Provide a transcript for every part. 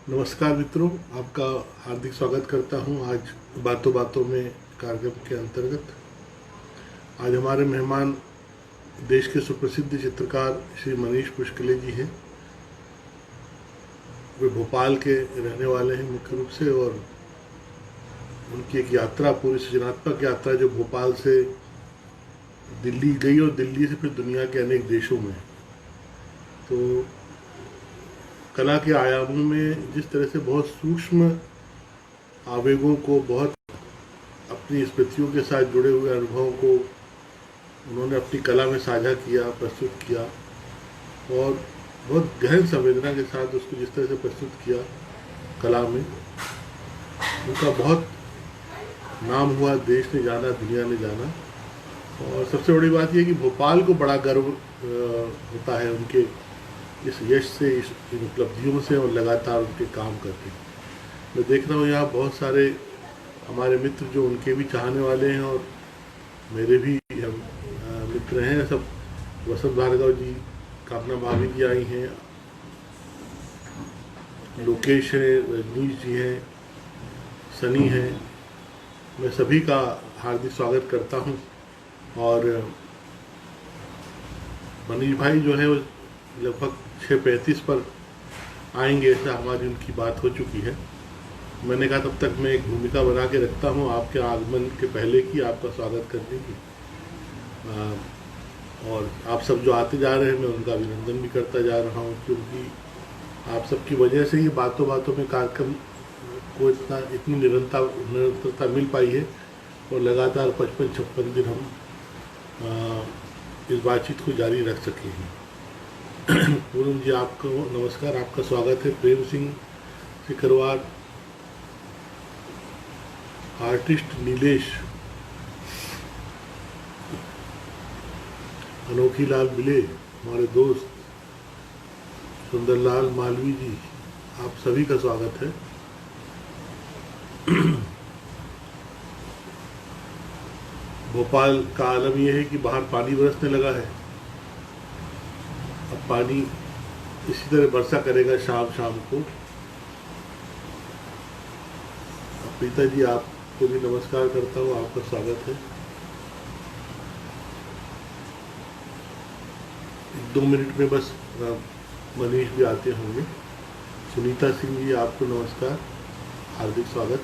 नमस्कार मित्रों, आपका हार्दिक स्वागत करता हूं आज बातों बातों में कार्यक्रम के अंतर्गत। आज हमारे मेहमान देश के सुप्रसिद्ध चित्रकार श्री मनीष पुष्कले जी हैं। वे भोपाल के रहने वाले हैं मुख्य रूप से, और उनकी एक यात्रा, पूरी सृजनात्मक यात्रा जो भोपाल से दिल्ली गई और दिल्ली से फिर दुनिया के अनेक देशों में। तो कला के आयामों में जिस तरह से बहुत सूक्ष्म आवेगों को, बहुत अपनी स्मृतियों के साथ जुड़े हुए अनुभवों को उन्होंने अपनी कला में साझा किया, प्रस्तुत किया, और बहुत गहन संवेदना के साथ उसको जिस तरह से प्रस्तुत किया कला में, उनका बहुत नाम हुआ, देश ने जाना, दुनिया ने जाना। और सबसे बड़ी बात यह कि भोपाल को बड़ा गर्व होता है उनके इस यश से, इस इन उपलब्धियों से, और लगातार उनके काम करके। मैं देख रहा हूँ यहाँ बहुत सारे हमारे मित्र जो उनके भी चाहने वाले हैं, और मेरे भी हम मित्र हैं सब। वसंत भार्गव जी, कामना भाभी जी आई हैं, लोकेश हैं, रजनीश जी हैं, सनी हैं। मैं सभी का हार्दिक स्वागत करता हूं। और मनीष भाई जो है वो लगभग 6:35 पर आएंगे, ऐसा हमारी उनकी बात हो चुकी है। मैंने कहा तब तक मैं एक भूमिका बना के रखता हूं आपके आगमन के पहले की, आपका स्वागत करने की। और आप सब जो आते जा रहे हैं, मैं उनका अभिनंदन भी करता जा रहा हूँ, क्योंकि आप सबकी वजह से ही बातों बातों में कार्यक्रम को इतनी निरंतरता मिल पाई है, और लगातार 55-56 दिन हम इस बातचीत को जारी रख सके हैं। पूनम जी, आपको नमस्कार, आपका स्वागत है। प्रेम सिंह सिकरवार, आर्टिस्ट नीलेश, अनोखी लाल बिले, हमारे दोस्त सुंदरलाल मालवी जी, आप सभी का स्वागत है। भोपाल का आलम यह है कि बाहर पानी बरसने लगा है। अब पानी इसी तरह बरसा करेगा शाम शाम को। प्रीता जी, आपको भी नमस्कार करता हूँ, आपका स्वागत है। 2 मिनट में बस मनीष भी आते होंगे। सुनीता सिंह जी, आपको नमस्कार, हार्दिक स्वागत।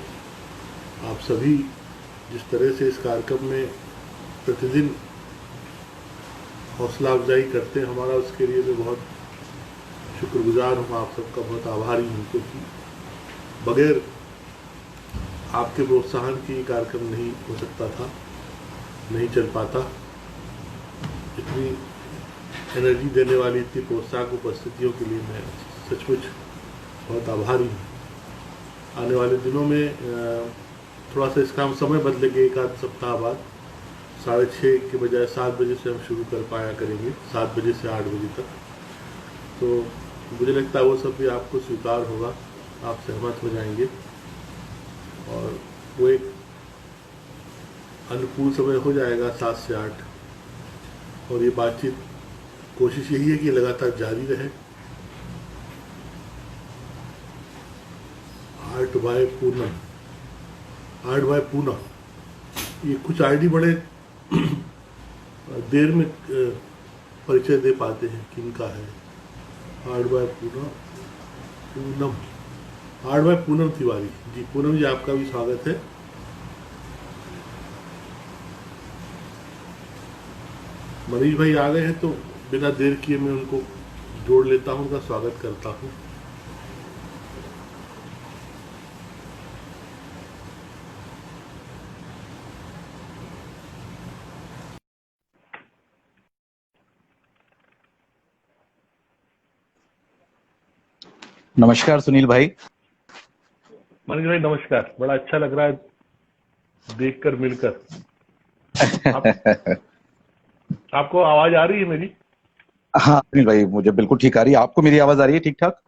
आप सभी जिस तरह से इस कार्यक्रम में प्रतिदिन हौसला अफजाई करते हैं हमारा, उसके लिए मैं बहुत शुक्रगुजार हूँ, आप सबका बहुत आभारी हूँ, क्योंकि बगैर आपके प्रोत्साहन की ये कार्यक्रम नहीं हो सकता था, नहीं चल पाता। इतनी एनर्जी देने वाली, इतनी प्रोत्साहक उपस्थितियों के लिए मैं सचमुच बहुत आभारी हूँ। आने वाले दिनों में थोड़ा सा इसका हम समय बदलेंगे, एक आध सप्ताह बाद 6:30 के बजाय 7 बजे से हम शुरू कर पाया करेंगे, 7 बजे से 8 बजे तक। तो मुझे लगता है वो सब भी आपको स्वीकार होगा, आप सहमत हो जाएंगे, और वो एक अनुकूल समय हो जाएगा 7 से 8। और ये बातचीत, कोशिश यही है कि लगातार जारी रहे। Art by Poonam, art by Poona, ये कुछ आईडी बड़े देर में परिचय दे पाते हैं किनका है। Art by Poona, Poonam, art by Poonam Tiwari ji. Poonam ji, आपका भी स्वागत है। मनीष भाई आ गए हैं, तो बिना देर किए मैं उनको जोड़ लेता हूँ, उनका स्वागत करता हूँ। नमस्कार सुनील भाई। मनीष भाई नमस्कार, बड़ा अच्छा लग रहा है देखकर, मिलकर। आपको आवाज आ रही है मेरी? हाँ सुनील भाई, मुझे बिल्कुल ठीक आ रही है। आपको मेरी आवाज आ रही है ठीक ठाक?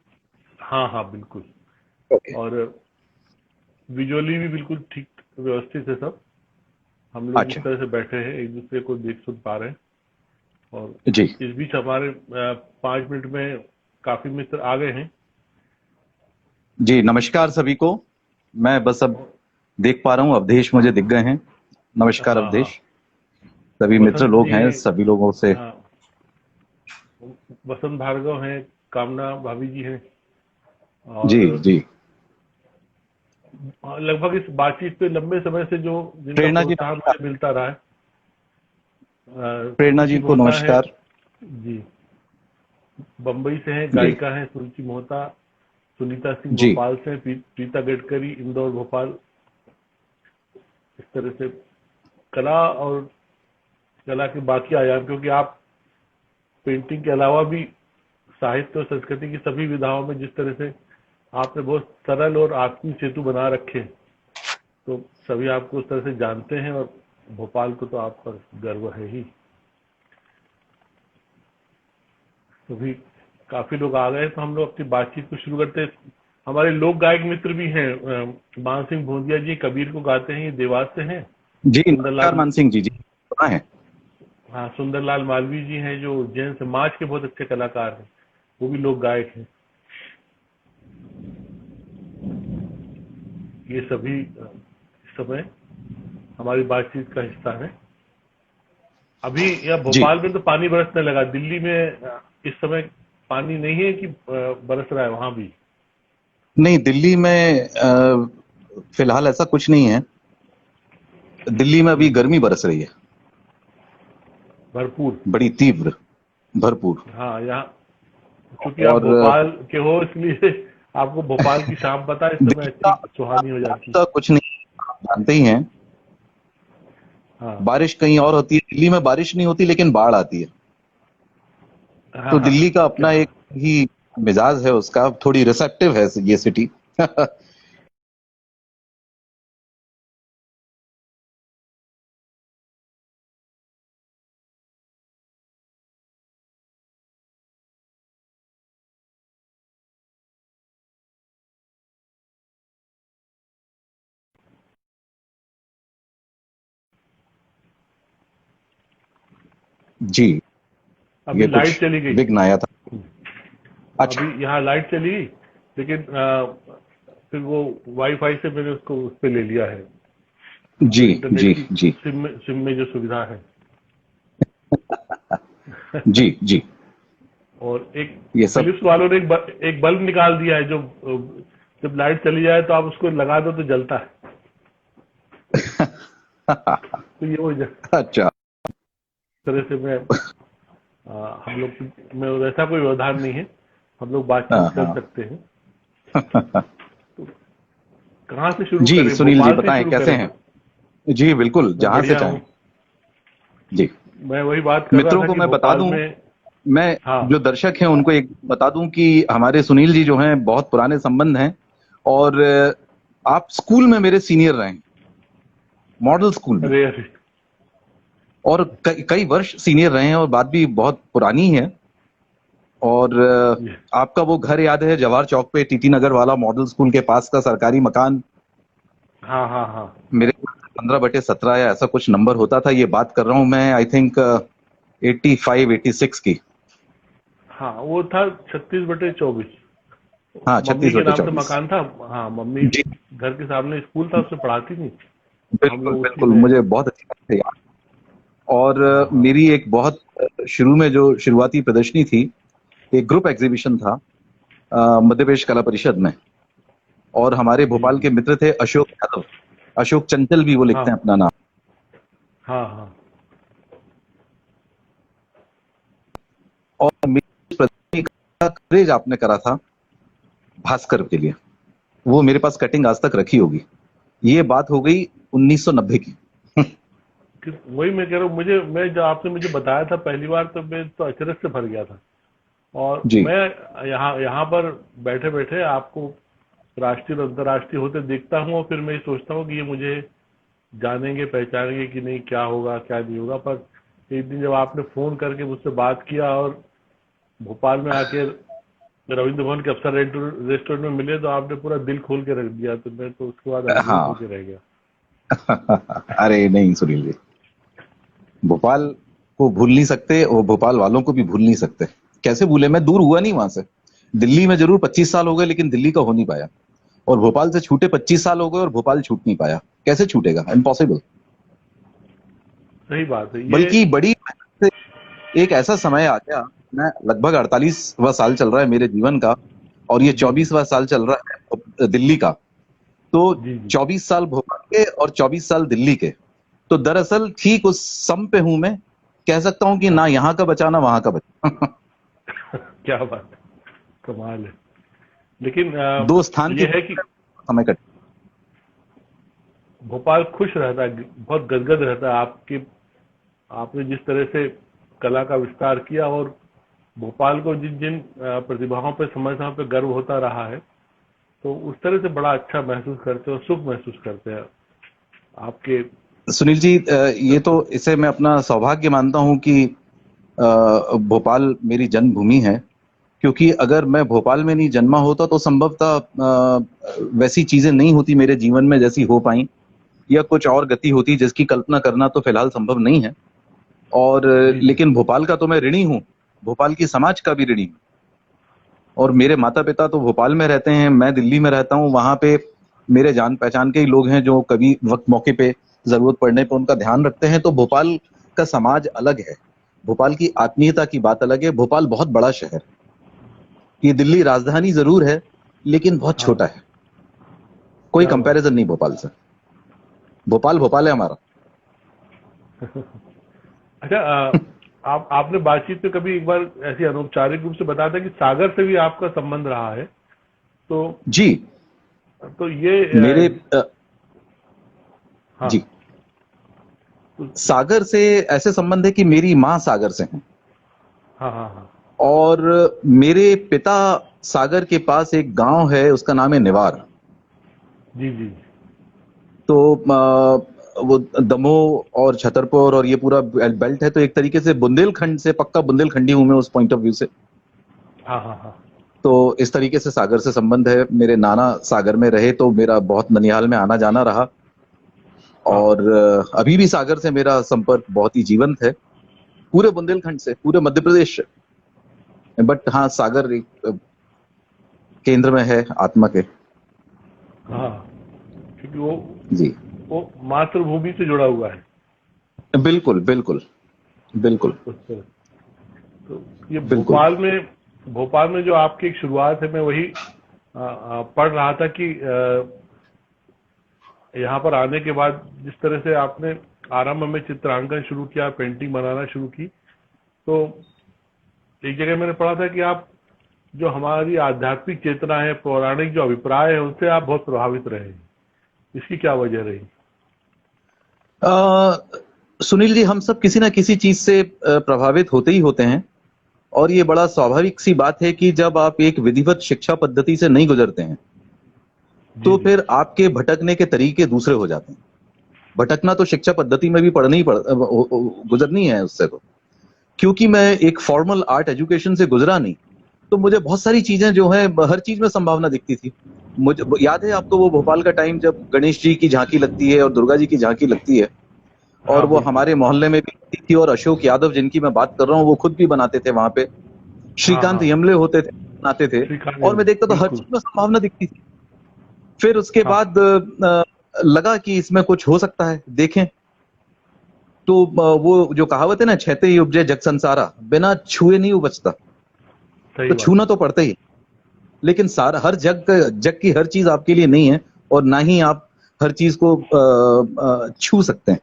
हाँ हाँ, बिल्कुल। ओके। और विजुअली भी बिल्कुल ठीक व्यवस्थित है सब। हम लोग जिस अच्छा तरह से बैठे हैं एक दूसरे को देख सुन पा रहे हैं। और जी। इस बीच हमारे 5 मिनट में काफी मित्र आ गए हैं। जी नमस्कार सभी को। मैं बस अब देख पा रहा हूँ, अवधेश मुझे दिख गए हैं। नमस्कार हाँ हाँ। अवधेश। सभी मित्र वसंत लोग जी हैं, हैं। सभी लोगों से। हाँ, वसंत भार्गव हैं, कामना भाभी जी हैं। जी और जी। लगभग इस बातचीत पे लंबे समय से जो जिनका प्रेरणा जी प्रोत्साहन नमस्कार। मुझे मिलता रहा है, प्रेरणा सुरुचि जी को मोहता है। नमस्कार। जी, बम्बई से हैं, जी गायिका हैं सुरुचि मोहता। सुनीता सिंह जी भोपाल से, प्रीता गडकरी इंदौर भोपाल। इस तरह से कला और कला के बाकी आयाम, क्योंकि आप पेंटिंग के अलावा भी साहित्य और संस्कृति की सभी विधाओं में जिस तरह से आपने बहुत सरल और आत्मीय सेतु बना रखे हैं, तो सभी आपको उस तरह से जानते हैं। और भोपाल को तो आप पर गर्व है ही। तो भी काफी लोग आ गए, तो हम लोग अपनी बातचीत को शुरू करते हैं। हमारे लोक गायक मित्र भी हैं। मान सिंह भोंदिया जी कबीर को गाते हैं, ये देवास से हैं। जी। नमस्कार सुंदरलाल, मान सिंह जी। जी सुना है। हाँ, सुंदरलाल मालवीय जी हैं जो उज्जैन से, माच के बहुत अच्छे कलाकार हैं, वो भी लोक गायक हैं। ये सभी इस समय हमारी बातचीत का हिस्सा है। अभी यह जी भोपाल में तो पानी बरसने लगा। दिल्ली में इस समय पानी नहीं है कि बरस रहा है वहां भी? नहीं, दिल्ली में फिलहाल ऐसा कुछ नहीं है। दिल्ली में अभी हम्म, गर्मी बरस रही है, भरपूर। बड़ी तीव्र, भरपूर। हाँ, यहाँ क्योंकि आप और भोपाल के हो, इसलिए आपको भोपाल की शाम पता है, इस समय दिल्ली का अच्छी सुहानी हो जाती। का कुछ नहीं, आप जानते ही हैं। हाँ बारिश कहीं और होती है, दिल्ली में बारिश नहीं होती लेकिन बाढ़ आती है। हाँ तो हाँ। दिल्ली का क्या? अपना एक ही मिजाज है, उसका थोड़ी रिसेप्टिव है ये सिटी। जी। अभी ये लाइट कुछ चली गई। विघ्न आया था। अच्छा। अभी यहाँ लाइट चली गई, लेकिन फिर वो वाईफाई से मैंने उसको उस पे ले लिया है, जो जी इंटरनेट जी की जी सिम में जो सुविधा है। जी जी। और एक ये सब। फिलिप्स वालों ने एक बल्ब निकाल दिया है, जो जब लाइट चली जाए तो आप उसको लगा दो तो जलता है। तो ये वो इस अच्छा। तरह से मैं हम लोग में वैसा कोई व्यवधान नहीं है, हम लोग बातचीत हाँ कर हाँ। सकते हैं। तो कहाँ से शुरू जी करें? सुनील जी भोपाल से बताएं शुरू कैसे करें? हैं। जी बिल्कुल, मैं जहां से बढ़िया चाहें। हूँ। जी। मैं वही बात कर रहा मित्रों था को कि मैं बता भोपाल दूं, में। मैं हाँ जो दर्शक हैं उनको एक बता दूं कि हमारे सुनील जी जो हैं बहुत पुराने संबंध हैं। और आप स्कूल में मेरे सीनियर रहे हैं, मॉडल स्कूल में। अरे अरे। और कई वर्ष सीनियर रहे हैं, और बात भी बहुत पुरानी है। और ये- आपका वो घर याद है जवाहर चौक पे टीटी नगर वाला, मॉडल स्कूल के पास का सरकारी मकान? हाँ हाँ हाँ। मेरे 15/17 या ऐसा कुछ नंबर होता था। ये बात कर रहा हूं मैं, आई थिंक 85-86 की। हाँ, वो था 36/24। हाँ, मम्मी छत्तीस के बटे नाम से चौबीस मकान था। हाँ, मम्मी जी घर के सामने स्कूल था, उसमें पढ़ाती थी, तो हम बिल्कुल लोग उसी बिल्कुल, में। मुझे बहुत अच्छी बात है याद। और हाँ हाँ मेरी एक बहुत शुरू में जो शुरुआती प्रदर्शनी थी, एक ग्रुप एग्जीबिशन था मध्य प्रदेश कला परिषद में। और हमारे जी भोपाल जी। के मित्र थे अशोक यादव, अशोक चंचल भी वो हाँ लिखते हैं अपना नाम। हाँ हाँ। और मेरी प्रदर्शनी का कवरेज आपने करा था भास्कर के लिए, वो मेरे पास कटिंग आज तक रखी होगी। ये बात हो गई 1990 की। वही मैं कह रहा हूँ, मैं जब आपने मुझे बताया था पहली बार, तो मैं तो अचरज से भर गया था। और जी मैं यहाँ यहाँ पर बैठे बैठे आपको राष्ट्रीय और अंतर्राष्ट्रीय होते देखता हूँ, और फिर मैं ये सोचता हूँ कि ये मुझे जानेंगे पहचानेंगे कि नहीं, क्या होगा क्या नहीं होगा। पर एक दिन जब आपने फोन करके मुझसे बात किया और भोपाल में आके रविंद्र भवन के अफसर रेस्टोरेंट में मिले, तो आपने पूरा दिल खोल के रख दिया, तो मैं तो उसके बाद अभिभूत हाँ। होके रह गया। अरे नहीं सुनील जी, भोपाल को भूल नहीं सकते और भोपाल वालों को भी भूल नहीं सकते। कैसे भूले, मैं दूर हुआ नहीं वहां से। दिल्ली में जरूर 25 साल हो गए, लेकिन दिल्ली का हो नहीं पाया। और भोपाल से छूटे 25 साल हो गए और भोपाल छूट नहीं पाया। कैसे छूटेगा? इम्पॉसिबल। सही बात है ये। बल्कि बड़ी मेहनत से एक ऐसा समय आ गया, मैं लगभग 48वां साल चल रहा है मेरे जीवन का, और ये जी 24वां साल चल रहा है दिल्ली का। तो जी जी 24 साल भोपाल के और 24 साल दिल्ली के। तो दरअसल ठीक उस सम पे हूं मैं, कह सकता हूं कि ना यहाँ का बचा ना वहां का बचा। क्या बात है, कमाल है। लेकिन दो स्थान के ये है कि समय कट। भोपाल खुश रहता है, बहुत गदगद रहता है आपके, आपने जिस तरह से कला का विस्तार किया, और भोपाल को जिन जिन प्रतिभाओं पे समय समय पे गर्व होता रहा है, तो उस तरह से बड़ा अच्छा महसूस करते हो, सुख महसूस करते हैं आपके। सुनील जी, ये तो इसे मैं अपना सौभाग्य मानता हूं कि भोपाल मेरी जन्मभूमि है, क्योंकि अगर मैं भोपाल में नहीं जन्मा होता तो संभवतः वैसी चीजें नहीं होती मेरे जीवन में जैसी हो पाई, या कुछ और गति होती जिसकी कल्पना करना तो फिलहाल संभव नहीं है। और जी जी लेकिन भोपाल का तो मैं ऋणी हूँ, भोपाल की समाज का भी ऋणी हूँ। और मेरे माता पिता तो भोपाल में रहते हैं, मैं दिल्ली में रहता हूँ। वहां पे मेरे जान पहचान के ही लोग हैं जो कभी वक्त मौके पे जरूरत पड़ने पे उनका ध्यान रखते हैं। तो भोपाल का समाज अलग है, भोपाल की आत्मीयता की बात अलग है। भोपाल बहुत बड़ा शहर, ये दिल्ली राजधानी जरूर है लेकिन बहुत हाँ, छोटा है। कोई क्या बात कंपैरिजन नहीं भोपाल से। भोपाल भोपाल है हमारा। है। अच्छा, आपने बातचीत में कभी एक बार ऐसी अनौपचारिक रूप से बताया था कि सागर से भी आपका संबंध रहा है, तो जी, ये मेरे हाँ, जी, तो सागर से ऐसे संबंध है कि मेरी माँ सागर से हैं, हाँ हाँ हाँ, और मेरे पिता सागर के पास एक गांव है उसका नाम है निवार। जी जी तो वो दमोह और छतरपुर और ये पूरा बेल्ट है, तो एक तरीके से बुंदेलखंड से पक्का बुंदेलखंडी हूं मैं उस पॉइंट ऑफ व्यू से। हाँ हाँ हाँ, तो इस तरीके से सागर से संबंध है। मेरे नाना सागर में रहे तो मेरा बहुत ननिहाल में आना जाना रहा, हाँ, और अभी भी सागर से मेरा संपर्क बहुत ही जीवंत है, पूरे बुंदेलखंड से, पूरे मध्य प्रदेश से। बट हाँ, सागर एक केंद्र में है आत्मा के। हाँ, क्योंकि जी, वो मातृभूमि से जुड़ा हुआ है बिल्कुल बिल्कुल बिल्कुल उस तरह। तो ये बिल्कुल। भोपाल में जो आपकी एक शुरुआत है, मैं वही पढ़ रहा था कि यहाँ पर आने के बाद जिस तरह से आपने आरंभ में चित्रांकन शुरू किया, पेंटिंग बनाना शुरू की, तो एक जगह मैंने पढ़ा था कि आप जो हमारी आध्यात्मिक चेतना है, पौराणिक जो अभिप्राय है, उनसे आप बहुत प्रभावित रहे हैं। इसकी क्या वजह रही? सुनील जी, हम सब किसी ना किसी चीज से प्रभावित होते ही होते हैं, और ये बड़ा स्वाभाविक सी बात है कि जब आप एक विधिवत शिक्षा पद्धति से नहीं गुजरते हैं जी तो जी फिर आपके भटकने के तरीके दूसरे हो जाते हैं। भटकना तो शिक्षा पद्धति में भी गुजरनी है उससे। तो क्योंकि मैं एक फॉर्मल आर्ट एजुकेशन से गुजरा नहीं, तो मुझे बहुत सारी चीजें जो है, हर चीज में संभावना दिखती थी। मुझे याद है आपको वो भोपाल का टाइम जब गणेश जी की झांकी लगती है और दुर्गा जी की झांकी लगती है, और हाँ, वो बिल्कुल। हमारे मोहल्ले में भी लगती थी, और अशोक यादव जिनकी मैं बात कर रहा हूँ वो खुद भी बनाते थे वहां पे। हाँ श्रीकांत हाँ, यमले होते थे, बनाते थे, श्रीखंड और मैं देखता था हर बिल्कुल। चीज में संभावना दिखती थी। फिर उसके हाँ, बाद लगा कि इसमें कुछ हो सकता है, देखें। तो वो जो कहावत है ना, छहते ही उपजे जग संसारा, बिना छुए नहीं उपजता। सही तो बात छूना है। तो पड़ता ही है। लेकिन सारा हर जग की हर चीज आपके लिए नहीं है, और ना ही आप हर चीज को छू सकते हैं।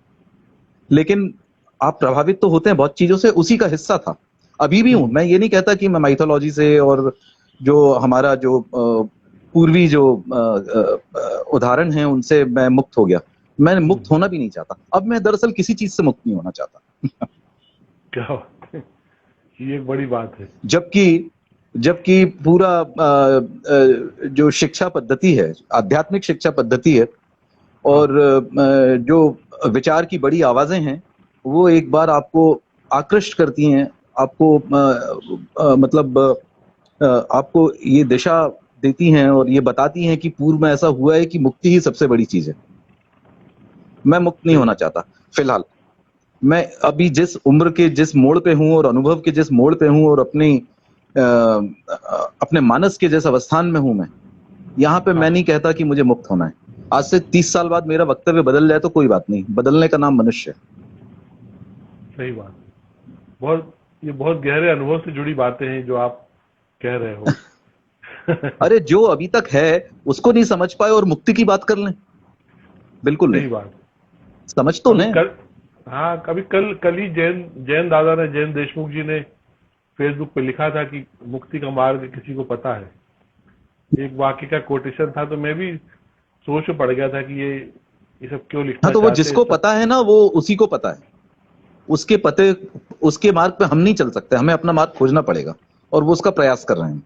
लेकिन आप प्रभावित तो होते हैं बहुत चीजों से, उसी का हिस्सा था। अभी भी हूं मैं, ये नहीं कहता कि मैं माइथोलॉजी से और जो हमारा जो पूर्वी जो उदाहरण हैं उनसे मैं मुक्त हो गया। मैं मुक्त होना भी नहीं चाहता। अब मैं दरअसल किसी चीज से मुक्त नहीं होना चाहता। क्या बात है, ये एक बड़ी बात है। जबकि जबकि पूरा जो शिक्षा पद्धति है, आध्यात्मिक शिक्षा पद्धति है, हाँ, और जो विचार की बड़ी आवाजें हैं, वो एक बार आपको आकृष्ट करती हैं, आपको मतलब आपको ये दिशा देती हैं और ये बताती हैं कि पूर्व में ऐसा हुआ है कि मुक्ति ही सबसे बड़ी चीज है। मैं मुक्त नहीं सही होना बात। चाहता फिलहाल। मैं अभी जिस उम्र के जिस मोड़ पे हूं और अनुभव के जिस मोड़ पे हूं और अपने मानस के जिस अवस्थान में हूं मैं, यहाँ पे मैं नहीं कहता कि मुझे मुक्त होना है। आज से 30 साल बाद मेरा वक्तव्य बदल जाए तो कोई बात नहीं, बदलने का नाम मनुष्य है। सही बात। ये बहुत गहरे अनुभव से जुड़ी बातें हैं जो आप कह रहे हो। अरे जो अभी तक है उसको नहीं समझ पाए और मुक्ति की बात कर लें, बिल्कुल सही नहीं। बात। समझ तो अभी लें। कल हाँ, कभी कल ही जैन दादा ने, जैन देशमुख जी ने फेसबुक पे लिखा था कि मुक्ति का मार्ग किसी को पता है। एक वाक्य का कोटेशन था, तो मैं भी सोच में पड़ गया था कि ये सब क्यों लिखना हाँ, तो वो चाहते हैं जिसको सब। पता है ना, वो उसी को पता है। उसके पते, उसके मार्ग पे हम नहीं चल सकते, हमें अपना मार्ग खोजना पड़ेगा और वो उसका प्रयास कर रहे हैं।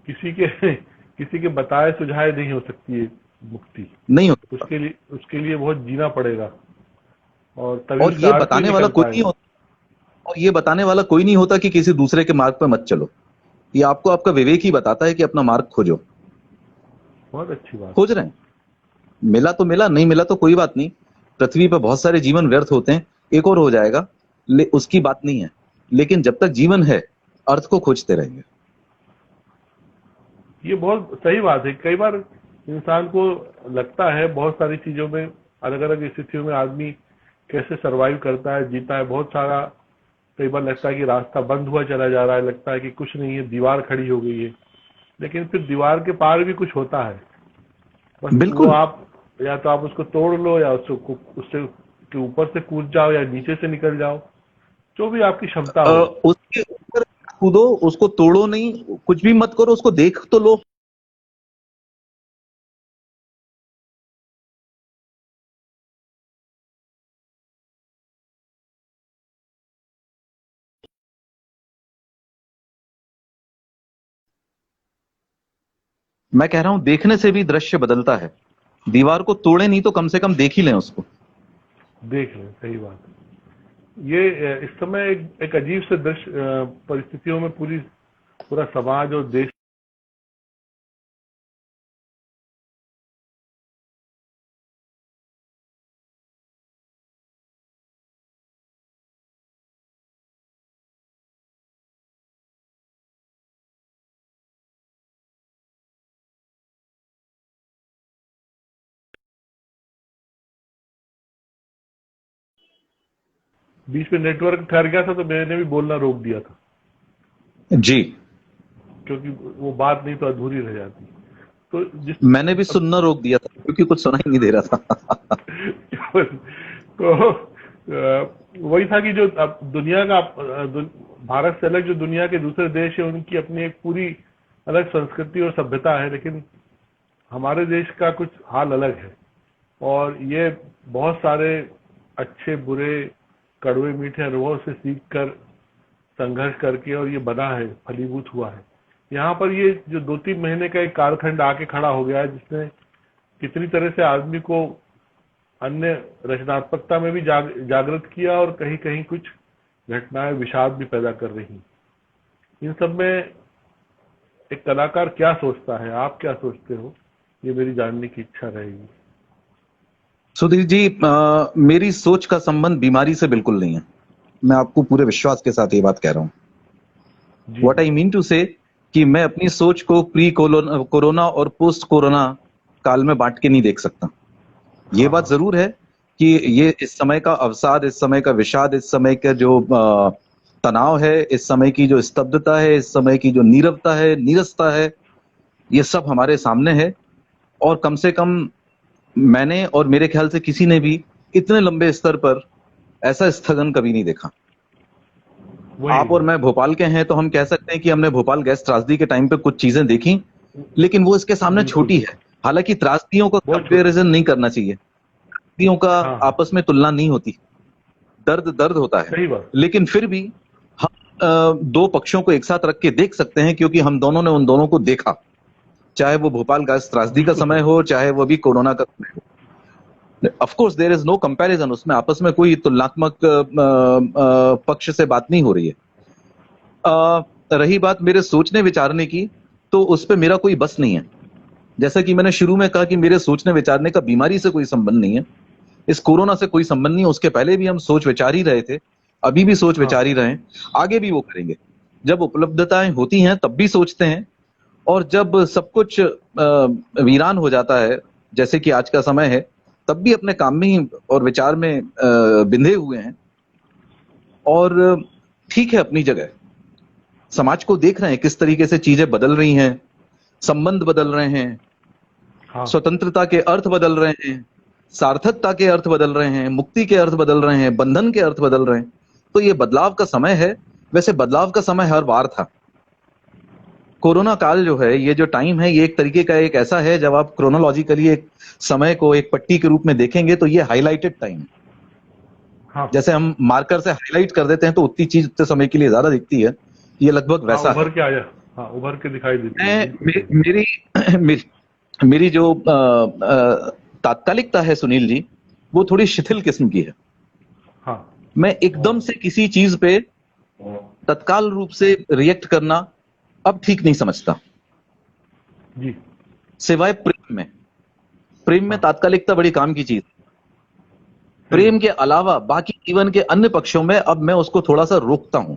किसी के बताए सुझाए नहीं हो सकती है मुक्ति। नहीं हो सकता। उसके लिए बहुत जीना पड़ेगा, और तभी और उसका ये अर्थ भी बताने वाला निकल कोई नहीं पाएगा। होता, और ये बताने वाला कोई नहीं होता कि किसी दूसरे के मार्ग पे मत चलो। ये आपको आपका विवेक ही बताता है कि अपना मार्ग खोजो। बहुत अच्छी बात। खोज रहे हैं, मिला तो मिला, नहीं मिला तो कोई बात नहीं। पृथ्वी पर बहुत सारे जीवन व्यर्थ होते हैं, एक और हो जाएगा, उसकी बात नहीं है। लेकिन जब तक जीवन है, अर्थ को खोजते रहेंगे। ये बहुत सही बात है। कई बार इंसान को लगता है बहुत सारी चीजों में, अलग अलग स्थितियों में आदमी कैसे सरवाइव करता है, जीता है। बहुत सारा कई बार लगता है कि रास्ता बंद हुआ चला जा रहा है, लगता है कि कुछ नहीं है, दीवार खड़ी हो गई है। लेकिन फिर दीवार के पार भी कुछ होता है। बस वो बिल्कुल। आप, या तो आप उसको तोड़ लो, या उससे के ऊपर से कूद जाओ, या नीचे से निकल जाओ, जो भी आपकी क्षमता हो। उसके ऊपर कूदो, उसको तोड़ो नहीं, कुछ भी मत करो, उसको देख तो लो। मैं कह रहा हूं देखने से भी दृश्य बदलता है। दीवार को तोड़े नहीं तो कम से कम देख ही लें उसको। देख लें, सही बात है। ये इस समय एक अजीब से दृश्य, परिस्थितियों में पूरा समाज और देश। बीच में नेटवर्क ठहर गया था, तो मैंने भी बोलना रोक दिया था, जी, क्योंकि वो बात नहीं तो अधूरी रह जाती। तो जिस मैंने भी सुनना रोक दिया था क्योंकि कुछ सुनाई नहीं दे रहा था। तो वही था कि जो अब दुनिया का, भारत से अलग जो दुनिया के दूसरे देश है, उनकी अपनी एक पूरी अलग संस्कृति और सभ्यता है, लेकिन हमारे देश का कुछ हाल अलग है। और ये बहुत सारे अच्छे बुरे, कड़वे मीठे अनुभव से सीख कर, संघर्ष करके, और ये बना है, फलीभूत हुआ है। यहाँ पर ये जो 2-3 महीने का एक कालखंड आके खड़ा हो गया है, जिसने कितनी तरह से आदमी को अन्य रचनात्मकता में भी जागृत किया, और कहीं कहीं कुछ घटनाएं विषाद भी पैदा कर रही। इन सब में एक कलाकार क्या सोचता है, आप क्या सोचते हो, ये मेरी जानने की इच्छा रहेगी। सुधीर जी, मेरी सोच का संबंध बीमारी से बिल्कुल नहीं है। मैं आपको पूरे विश्वास के साथ ये बात कह रहा हूं। जी। व्हाट आई मीन टू से कि मैं अपनी सोच को प्री कोरोना और पोस्ट कोरोना काल में बांट के नहीं देख सकता। ये बात हाँ, जरूर है कि ये इस समय का अवसाद, इस समय का विषाद, इस समय का जो तनाव है, इस समय की जो स्तब्धता है, इस समय की जो नीरवता है, नीरसता है, ये सब हमारे सामने है। और कम से कम मैंने और मेरे ख्याल से किसी ने भी इतने लंबे स्तर पर ऐसा स्थगन कभी नहीं देखा। वही आप और मैं भोपाल के हैं तो हम कह सकते हैं कि हमने भोपाल गैस त्रासदी के टाइम पे कुछ चीजें देखी, लेकिन वो इसके सामने बिल्कुल। छोटी है। हालांकि त्रासदियों का बहुत छोटी। कंपैरिजन नहीं करना चाहिए, त्रासदियों का हाँ, हाँ, आपस में तुलना नहीं होती। दर्द दर्द होता है, सही बात। लेकिन फिर भी हम दो पक्षों को एक साथ रख के देख सकते हैं, क्योंकि हम दोनों ने उन दोनों को देखा। चाहे वो भोपाल गैस त्रासदी का बिल्कुल समय सही। हो, चाहे वो भी कोरोना का समय हो। Of course there is no comparison, उसमें आपस में कोई तुलनात्मक पक्ष से बात नहीं हो रही है। रही बात मेरे सोचने विचारने की, तो उस पर मेरा कोई बस नहीं है। जैसा कि मैंने शुरू में कहा कि मेरे सोचने विचारने का बीमारी से कोई संबंध नहीं है, इस कोरोना से कोई संबंध नहीं है। उसके पहले भी हम सोच विचार ही रहे थे, अभी भी सोच हाँ, विचार ही रहे हैं, आगे भी वो करेंगे। जब उपलब्धताएं होती हैं तब भी सोचते हैं, और जब सब कुछ वीरान हो जाता है, जैसे कि आज का समय है, तब भी अपने काम में ही और विचार में बिंधे हुए हैं। और ठीक है, अपनी जगह समाज को देख रहे हैं किस तरीके से चीजें बदल रही हैं, संबंध बदल रहे हैं, हाँ स्वतंत्रता के अर्थ बदल रहे हैं, सार्थकता के अर्थ बदल रहे हैं, मुक्ति के अर्थ बदल रहे हैं, बंधन के अर्थ बदल रहे हैं। तो ये बदलाव का समय है। वैसे बदलाव का समय हर बार था। कोरोना काल जो है, ये जो टाइम है, ये एक तरीके का एक ऐसा है, जब आप क्रोनोलॉजिकली एक समय को एक पट्टी के रूप में देखेंगे तो ये हाईलाइटेड टाइम है। हाँ जैसे हम मार्कर से हाईलाइट कर देते हैं तो उतनी चीज उतने समय के लिए ज्यादा दिखती है, ये लगभग हाँ, वैसा है। उभर के आया। हाँ, उभर के दिखाई देती है। मेरी मेरी मेरी जो तात्कालिकता है सुनील जी, वो थोड़ी शिथिल किस्म की है। हाँ मैं एकदम से किसी चीज पे तत्काल रूप से रिएक्ट करना अब ठीक नहीं समझता, जी। सिवाय प्रेम में। प्रेम में हाँ। तात्कालिकता बड़ी काम की चीज। प्रेम के अलावा बाकी जीवन के अन्य पक्षों में अब मैं उसको थोड़ा सा रोकता हूं।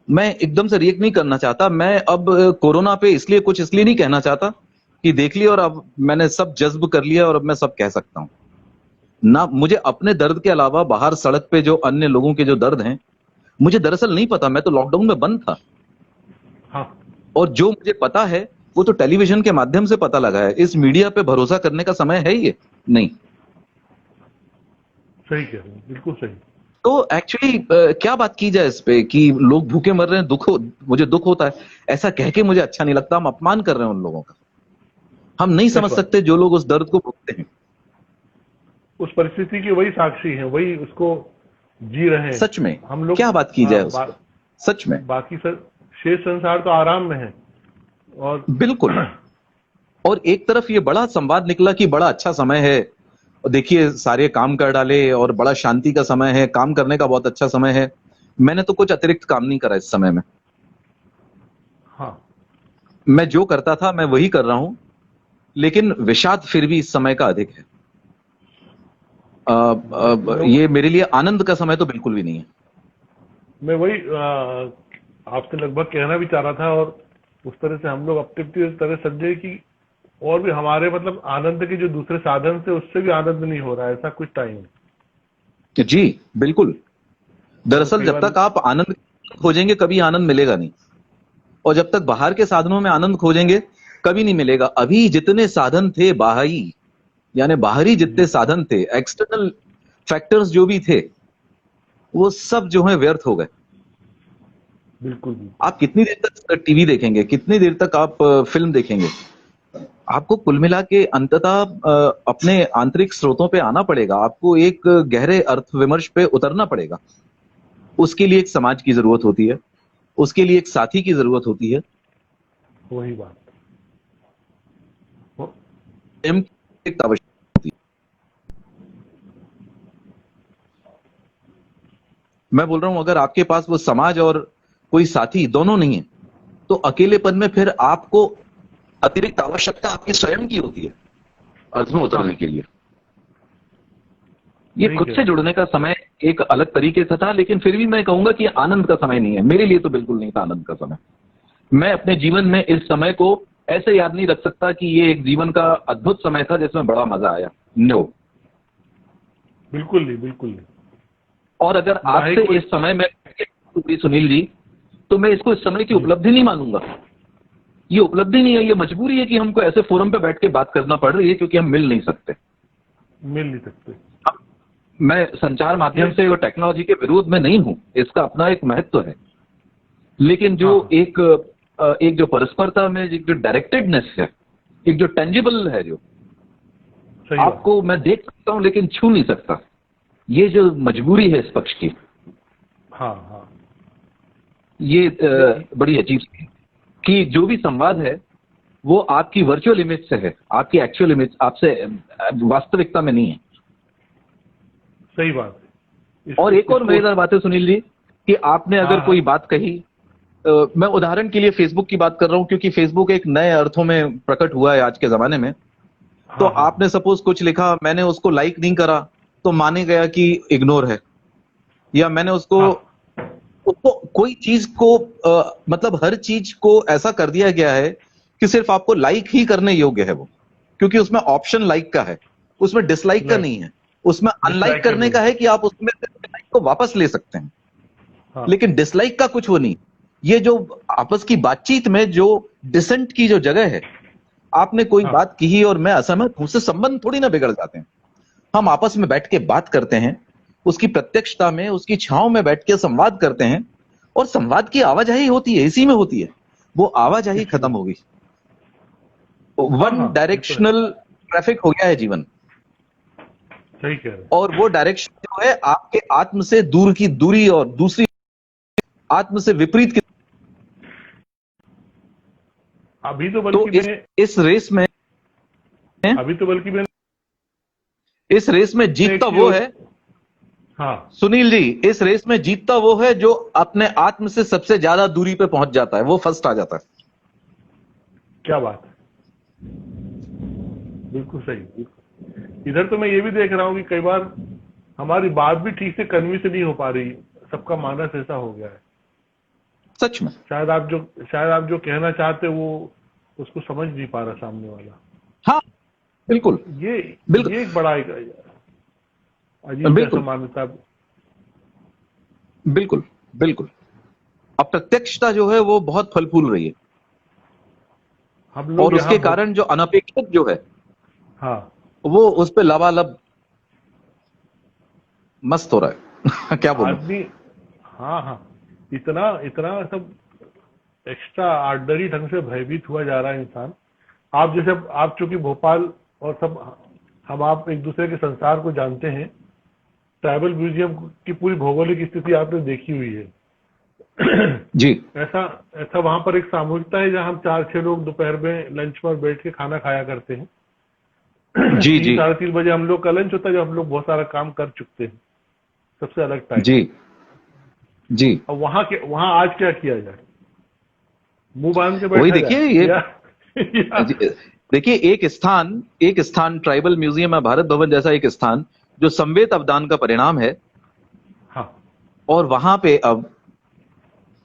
मैं एकदम से रिएक्ट नहीं करना चाहता। मैं अब कोरोना पे इसलिए नहीं कहना चाहता कि देख लिया और अब मैंने सब जज्ब कर लिया और अब मैं सब कह सकता हूं ना। मुझे अपने दर्द के अलावा बाहर सड़क पे जो अन्य लोगों के जो दर्द हैं, मुझे दरअसल नहीं पता। मैं तो लॉकडाउन में बंद था। हाँ, और जो मुझे पता है वो तो टेलीविजन के माध्यम से पता लगा है। इस मीडिया पे भरोसा करने का समय है ये नहीं। सही कह रहे हैं, बिल्कुल सही। तो एक्चुअली क्या बात की जाए इस पे कि लोग भूखे मर रहे हैं, मुझे दुख होता है। ऐसा कह के मुझे अच्छा नहीं लगता। हम अपमान कर रहे हैं उन लोगों का। हम नहीं समझ बात। सकते जो लोग उस दर्द को भोगते हैं। उस परिस्थिति के वही साक्षी हैं, वही उसको जी रहे हैं। सच में हम लोग क्या बात की जाए हाँ, उस पे? सच में बाकी शेष संसार तो आराम में है। और बिल्कुल। और एक तरफ ये बड़ा संवाद निकला कि बड़ा अच्छा समय है, और देखिए सारे काम कर डाले और बड़ा शांति का समय है, काम करने का बहुत अच्छा समय है। मैंने तो कुछ अतिरिक्त काम नहीं करा इस समय में। हाँ, मैं जो करता था मैं वही कर रहा हूं, लेकिन विषाद फिर भी इस समय का अधिक है। ये मेरे लिए आनंद का समय तो बिल्कुल भी नहीं है। मैं वही आपसे लगभग कहना भी चाह रहा था। और उस तरह से हम लोग अपनी तरह समझे कि और भी हमारे मतलब आनंद के जो दूसरे साधन थे उससे भी आनंद नहीं हो रहा है, ऐसा कुछ टाइम है। जी बिल्कुल। दरअसल कई जब बार तक आप आनंद खोजेंगे कभी आनंद मिलेगा नहीं, और जब तक बाहर के साधनों में आनंद खोजेंगे कभी नहीं मिलेगा। अभी जितने साधन थे बाहरी, यानी बाहरी जितने साधन थे, एक्सटर्नल फैक्टर्स जो भी थे, वो सब जो है व्यर्थ हो गए। बिल्कुल भी। आप कितनी देर तक टीवी देखेंगे, कितनी देर तक आप फिल्म देखेंगे? आपको कुल मिला के अंततः अपने आंतरिक स्रोतों पे आना पड़ेगा। आपको एक गहरे अर्थ विमर्श पे उतरना पड़ेगा। उसके लिए एक समाज की जरूरत होती है, उसके लिए एक साथी की जरूरत होती है। वही बात। प्रेम की एक आवश्यकता होती है। मैं बोल रहा हूं, अगर आपके पास वो समाज और कोई साथी दोनों नहीं है, तो अकेलेपन में फिर आपको अतिरिक्त आवश्यकता आपकी स्वयं की होती है अर्थ में उतरने के लिए। ये सही खुद कह से रहे जुड़ने का समय एक अलग तरीके से था, लेकिन फिर भी मैं कहूंगा कि आनंद का समय नहीं है। मेरे लिए तो बिल्कुल नहीं था आनंद का समय। मैं अपने जीवन में इस समय को ऐसे याद नहीं रख सकता कि ये एक जीवन का अद्भुत समय था जिसमें बड़ा मजा आया। नो। बिल्कुल नहीं, बिल्कुल नहीं। और अगर आपसे इस समय में सुनील जी, तो मैं इसको इस समय की उपलब्धि नहीं मानूंगा। ये उपलब्धि नहीं है, ये मजबूरी है कि हमको ऐसे फोरम पे बैठ के बात करना पड़ रही है, क्योंकि हम मिल नहीं सकते। मिल नहीं सकते। मैं संचार माध्यम से और टेक्नोलॉजी के विरोध में नहीं हूं, इसका अपना एक महत्व है। लेकिन जो एक जो परस्परता में एक जो डायरेक्टेडनेस है, एक जो टेंजिबल है, जो आपको मैं देख सकता हूं लेकिन छू नहीं सकता, ये जो मजबूरी है इस पक्ष की, हाँ, ये बड़ी अजीब सी कि जो भी संवाद है वो आपकी वर्चुअल इमेज से है, आपकी एक्चुअल इमेज आपसे वास्तविकता में नहीं है। सही बात है। और एक और मजेदार बात है सुनील जी, कि आपने अगर कोई बात कही, मैं उदाहरण के लिए फेसबुक की बात कर रहा हूं, क्योंकि फेसबुक एक नए अर्थों में प्रकट हुआ है आज के जमाने में। तो आपने सपोज कुछ लिखा, मैंने उसको लाइक नहीं करा तो माने गया कि इग्नोर है, या मैंने उसको उसको कोई चीज को मतलब हर चीज को ऐसा कर दिया गया है कि सिर्फ आपको लाइक ही करने योग्य है वो, क्योंकि उसमें ऑप्शन लाइक का है, उसमें डिसलाइक का नहीं है, उसमें अनलाइक करने का है कि आप उसमें से लाइक को वापस ले सकते हैं, हाँ, लेकिन डिसलाइक का कुछ वो नहीं। ये जो आपस की बातचीत में जो डिसेंट की जो जगह है, आपने कोई हाँ, बात की और मैं असहमत हूं, उससे संबंध थोड़ी ना बिगड़ जाते हैं। हम आपस में बैठ के बात करते हैं, उसकी प्रत्यक्षता में, उसकी छांव में बैठ के संवाद करते हैं, और संवाद की आवाजाही होती है, इसी में होती है। वो आवाजाही इसी खत्म में। हो गई, हाँ, वन हाँ, ये तो है। डायरेक्शनल ट्रैफिक हो गया है जीवन। सही कह रहे हैं। और वो डायरेक्शन जो है आपके आत्म से दूर की दूरी और दूसरी आत्म से विपरीत की। अभी तो तो बल्कि इस रेस में मैं इस रेस में जीतता एक चीज वो है, हाँ, सुनील जी, इस रेस में जीतता वो है जो अपने आत्म से सबसे ज्यादा दूरी पे पहुंच जाता है, वो फर्स्ट आ जाता है। क्या बात है, बिल्कुल सही, बिल्कुल। इधर तो मैं ये भी देख रहा हूँ कि कई बार हमारी बात भी ठीक से कन्वी से नहीं हो पा रही, सबका मानस ऐसा हो गया है। सच में। शायद आप जो कहना चाहते वो उसको समझ नहीं पा रहा सामने वाला। हाँ, बिल्कुल ये बिल्कुल ये एक बड़ा अजीब सा बिल्कुल सामान्यता। बिल्कुल बिल्कुल। अप्रत्यक्षता जो है वो बहुत फल फूल रही है, हम और लोग उसके यहाँ कारण जो अनपेक्षित जो है हाँ, वो उस पे लबालब मस्त हो रहा है। क्या बोलूं। आदमी, हाँ, हाँ, इतना इतना सब एक्स्ट्रा ऑर्डनरी ढंग से भयभीत हुआ जा रहा है इंसान। आप जैसे, आप चूंकि भोपाल और सब, हम आप एक दूसरे के संसार को जानते हैं। ट्राइबल म्यूजियम की पूरी भौगोलिक स्थिति आपने देखी हुई है। जी ऐसा ऐसा वहां पर एक सामूहिकता है जहां हम 4-6 लोग दोपहर में लंच पर बैठ के खाना खाया करते हैं। जी 3 जी साढ़े 3 बजे हम लोग का लंच होता है, जब हम लोग बहुत सारा काम कर चुकते हैं, सबसे अलग टाइम। जी जी। अब वहां आज क्या किया जाए? मुंह बांध के वही बैठा देखिए जाए ये, या देखिए एक स्थान ट्राइबल म्यूजियम है, भारत भवन जैसा एक स्थान जो संवेद अवदान का परिणाम है, हाँ, और वहां पे अब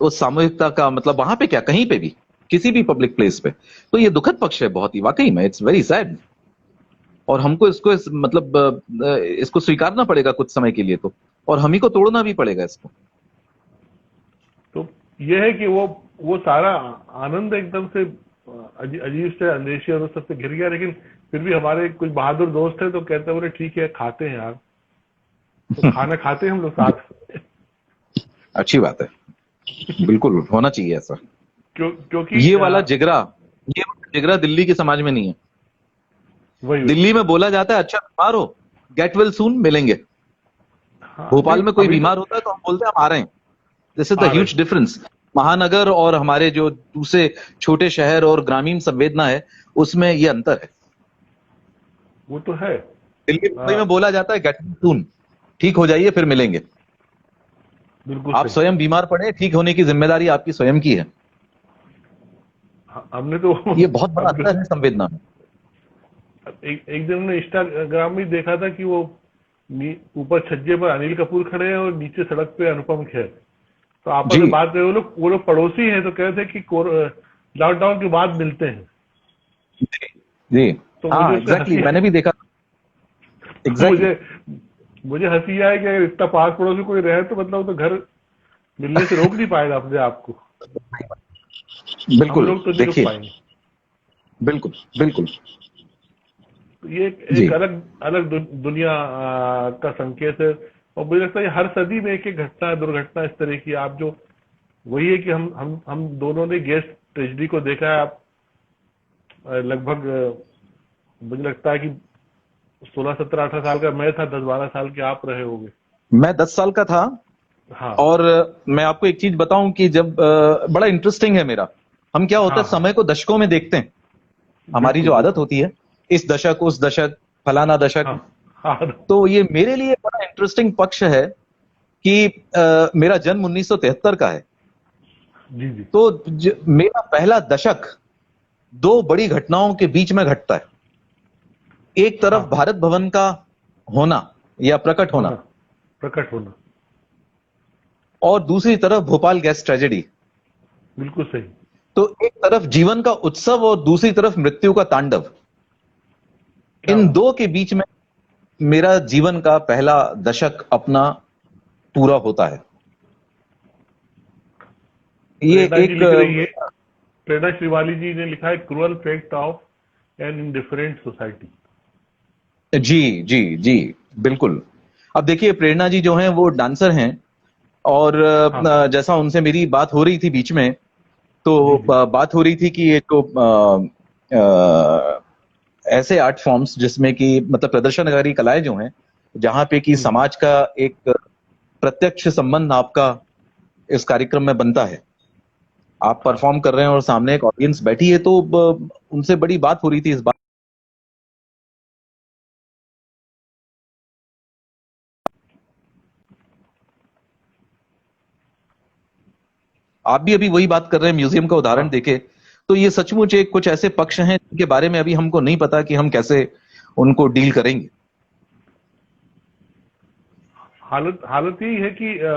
उस सामूहिकता का मतलब वहां पे क्या, कहीं पे भी किसी भी पब्लिक प्लेस पे, तो ये दुखद पक्ष है बहुत ही, वाकई में इट्स वेरी सैड। और हमको मतलब इसको स्वीकारना पड़ेगा कुछ समय के लिए तो, और हम ही को तोड़ना भी पड़ेगा इसको। तो ये है कि वो सारा आनंद एकदम से अजीब से अंदेशी और उस सबसे घिर गया। लेकिन फिर भी हमारे कुछ बहादुर दोस्त हैं तो कहते हैं, बोले ठीक है खाते हैं यार, तो खाना खाते हैं हम लोग साथ में। अच्छी बात है, बिल्कुल होना चाहिए ऐसा। क्योंकि ये वाला जिगरा, ये वाला जिगरा दिल्ली के समाज में नहीं है। वही दिल्ली में बोला जाता है अच्छा बीमार हो, गेट वेल सून, मिलेंगे। हाँ, भोपाल नहीं में कोई अभी तो बीमार होता है तो हम बोलते हैं हम आ रहे हैं। दिस इज द आ रहे ह्यूज हैं। डिफरेंस। महानगर और हमारे जो दूसरे छोटे शहर और ग्रामीण संवेदना है, उसमें ये अंतर है। वो तो है। दिल्ली में बोला जाता है गेट वेल सून, ठीक हो जाइए फिर मिलेंगे। बिल्कुल आप सही। स्वयं बीमार पड़े, ठीक होने की जिम्मेदारी आपकी स्वयं की है। हमने तो ये बहुत बड़ा हमने अंतर है संवेदना में। एक दिन हमने इंस्टाग्राम में देखा था कि वो ऊपर छज्जे पर अनिल कपूर खड़े हैं और नीचे सड़क पे अनुपम खेर, तो आपस जी में बात कर, वो लोग पड़ोसी हैं, तो कह रहे थे कि लॉकडाउन के बाद मिलते हैं। जी। तो मुझे हाँ उससे एग्जैक्टली, हंसी मैंने भी देखा। एग्जैक्टली मुझे मुझे हंसी आया कि अगर इतना पास पड़ोसी कोई रहे तो मतलब वो तो घर मिलने से रोक नहीं पाएगा अपने आप को। हम बिल्कुल। लोग तो नहीं रुक देखिए पाएंगे। बिल्कुल बिल्कुल। तो ये जी एक अलग अलग दुनिया का संकेत है। और मुझे लगता है हर सदी में एक एक घटना दुर्घटना इस तरह की, आप जो वही है कि हम दोनों ने गैस ट्रेजेडी को देखा है। आप लगभग मुझे लगता है कि 16, 17, 18 साल का मैं था, 10, 12 साल के आप रहे होंगे। मैं 10 साल का था। हाँ, और मैं आपको एक चीज बताऊं कि जब बड़ा इंटरेस्टिंग है मेरा, हम क्या होता हाँ, है हाँ, समय को दशकों में देखते हैं। हमारी बिल्कुल जो आदत बिल्कुल। होती है, इस दशक उस दशक फलाना दशक। हाँ, हाँ, तो ये मेरे लिए बड़ा इंटरेस्टिंग पक्ष है कि मेरा जन्म 1973 का है। जी जी। तो मेरा पहला दशक दो बड़ी घटनाओं के बीच में घटता है। एक तरफ हाँ, भारत भवन का होना या प्रकट होना, होना, प्रकट होना। और दूसरी तरफ भोपाल गैस ट्रेजेडी। बिल्कुल सही। तो एक तरफ जीवन का उत्सव और दूसरी तरफ मृत्यु का तांडव। क्या इन बात। दो के बीच में मेरा जीवन का पहला दशक अपना पूरा होता है। ये प्रेरणा जी एक लिख रही है, प्रेरणा श्रीवाली जी ने लिखा है, cruel fact of an indifferent society. जी जी जी, बिल्कुल। अब देखिए, प्रेरणा जी जो हैं वो डांसर हैं, और हाँ जैसा उनसे मेरी बात हो रही थी बीच में, तो जी जी। बात हो रही थी कि एक ऐसे आर्ट फॉर्म्स जिसमें कि मतलब प्रदर्शनकारी कलाएं जो हैं, जहां पे कि हम्म। समाज का एक प्रत्यक्ष संबंध आपका इस कार्यक्रम में बनता है। आप हाँ परफॉर्म कर रहे हैं और सामने एक ऑडियंस बैठी है, तो उनसे बड़ी बात हो रही थी इस बात। आप भी अभी वही बात कर रहे हैं, म्यूजियम का उदाहरण हाँ। देके। तो ये सचमुच एक कुछ ऐसे पक्ष हैं जिनके बारे में अभी हमको नहीं पता कि हम कैसे उनको डील करेंगे। हालत हालत यही है कि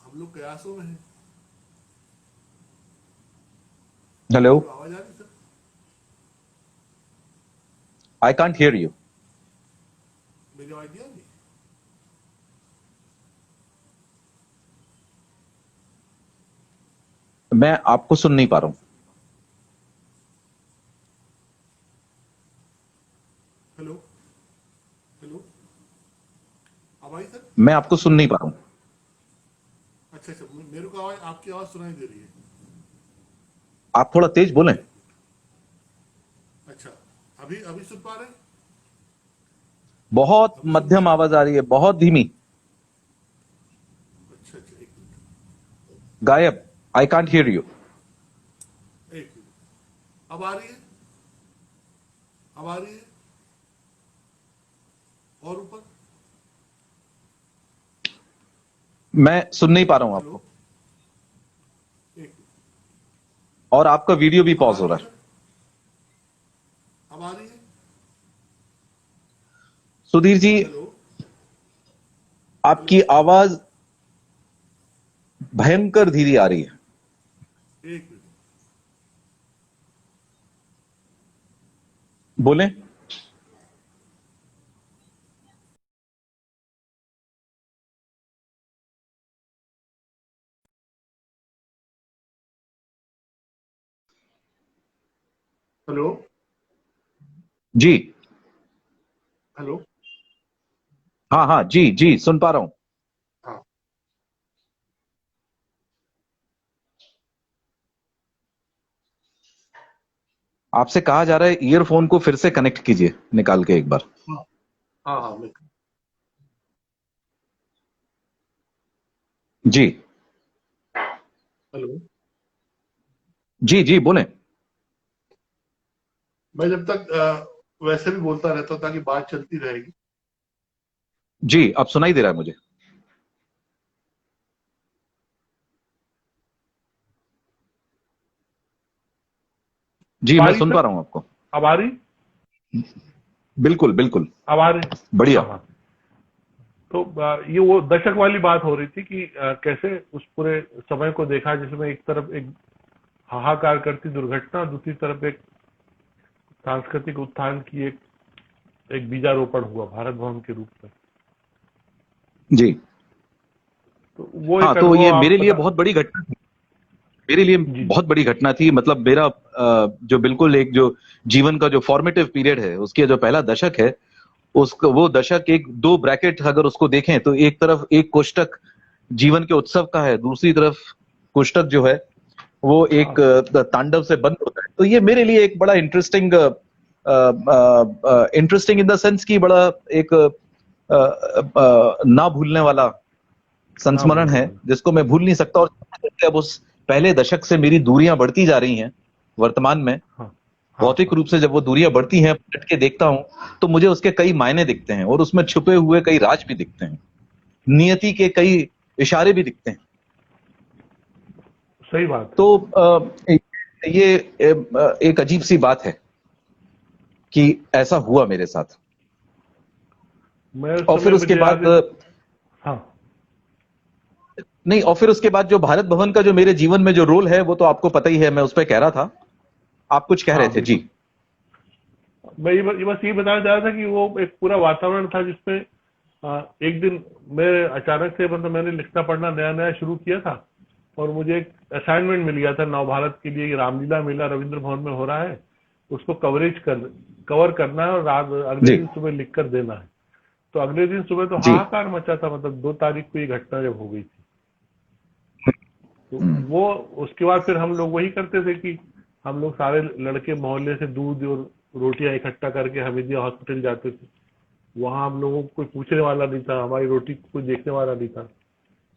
हम लोग कयासों में हैं। हेलो, तो आवाज आ रही sir? I can't hear you. मेरी आवाज नहीं आ रही? मैं आपको सुन नहीं पा रहा हूं। हेलो हेलो, अब आई सर? मैं आपको सुन नहीं पा रहा हूं। अच्छा अच्छा, मेरे को आवाज, आपकी आवाज सुनाई दे रही है। आप थोड़ा तेज बोलें। अच्छा, अभी अभी सुन पा रहे हैं? बहुत अभी सुन पा मध्यम रहे हैं? आवाज आ रही है, बहुत धीमी, अच्छा अच्छा, एक मिनट गायब। I can't hear you. एक मिनट। अब आ रही है? अब आ रही है? और ऊपर? मैं सुन नहीं पा रहा हूं हेलो, आपको, एक मिनट। और आपका वीडियो भी अब आ पॉज हो रही रहा है है। सर? अब आ रही है? सुधीर जी, हेलो हेलो, आपकी आवाज भयंकर धीरे आ रही है। एक मिनट। बोलें। हेलो जी, हेलो, हाँ हाँ, जी जी, सुन पा रहा हूं। हाँ। आपसे कहा जा रहा है ईयरफोन को फिर से कनेक्ट कीजिए, निकाल के एक बार। हाँ हाँ हाँ, मैं जी हेलो। जी जी, बोलें। मैं जब तक वैसे भी बोलता रहता हूँ ताकि बात चलती रहेगी। जी, अब सुनाई दे रहा है मुझे। जी, अब आ मैं रही सुन पा सर? रहा हूं आपको। अब आ रही? बिल्कुल बिल्कुल, अब आ रही? बढ़िया। हाँ हाँ। तो ये वो दशक वाली बात हो रही थी कि कैसे उस पूरे समय को देखा जिसमें एक तरफ एक हाहाकार करती दुर्घटना, दूसरी तरफ एक सांस्कृतिक उत्थान की एक बीजारोपण हुआ भारत भवन के रूप में। जी तो वो हाँ, एक तो अनुभव ये आप मेरे लिए बता। बहुत बड़ी घटना थी। मेरे लिए जी जी। बहुत बड़ी घटना थी। मतलब मेरा जो बिल्कुल एक जो जीवन का जो फॉर्मेटिव पीरियड है, उसके जो पहला दशक है, उसको वो दशक एक दो ब्रैकेट अगर उसको देखें, तो एक तरफ एक कोष्टक जीवन के उत्सव का है, दूसरी तरफ कोष्टक जो है वो एक हाँ तांडव से बंद होता है। तो ये मेरे लिए एक बड़ा interesting interesting in the sense की बड़ा एक ना भूलने वाला ना संस्मरण भूलने है, वाला। जिसको मैं भूल नहीं सकता। और अब उस पहले दशक से मेरी दूरियां बढ़ती जा रही हैं वर्तमान में। हाँ भौतिक रूप से जब वो दूरियां बढ़ती हैं, पलट के देखता हूं तो मुझे उसके कई मायने दिखते हैं और उसमें छुपे हुए कई राज भी दिखते हैं, नियति के कई इशारे भी दिखते हैं। सही बात है। तो ये एक अजीब सी बात है कि ऐसा हुआ मेरे साथ। मैं उस और समय फिर उसके मुझे बाद याद है। हाँ, नहीं, और फिर उसके बाद जो भारत भवन का जो मेरे जीवन में जो रोल है वो तो आपको पता ही है, मैं उस पर कह रहा था, आप कुछ कह रहे हाँ, थे जी। बिल्कुल। मैं ये बस ये बताना चाह रहा था कि वो एक पूरा वातावरण था जिसमें एक दिन मैं अचानक से, मतलब मैंने लिखना पढ़ना नया नया शुरू किया था और मुझे एक असाइनमेंट मिल गया था नवभारत के लिए। रामलीला मेला रविंद्र भवन में हो रहा है, उसको कवर करना है और रात अगले जी दिन सुबह लिख कर देना है। तो अगले दिन सुबह तो जी। हाहाकार मचा था, मतलब 2 तारीख को ये घटना जब हो गई थी। तो हम्म, वो उसके बाद फिर हम लोग वही करते थे कि हम लोग सारे लड़के मोहल्ले से दूध और रोटियां इकट्ठा करके हमीदिया हॉस्पिटल जाते थे। वहां हम लोगों को कोई पूछने वाला नहीं था, हमारी रोटी को कोई देखने वाला नहीं था,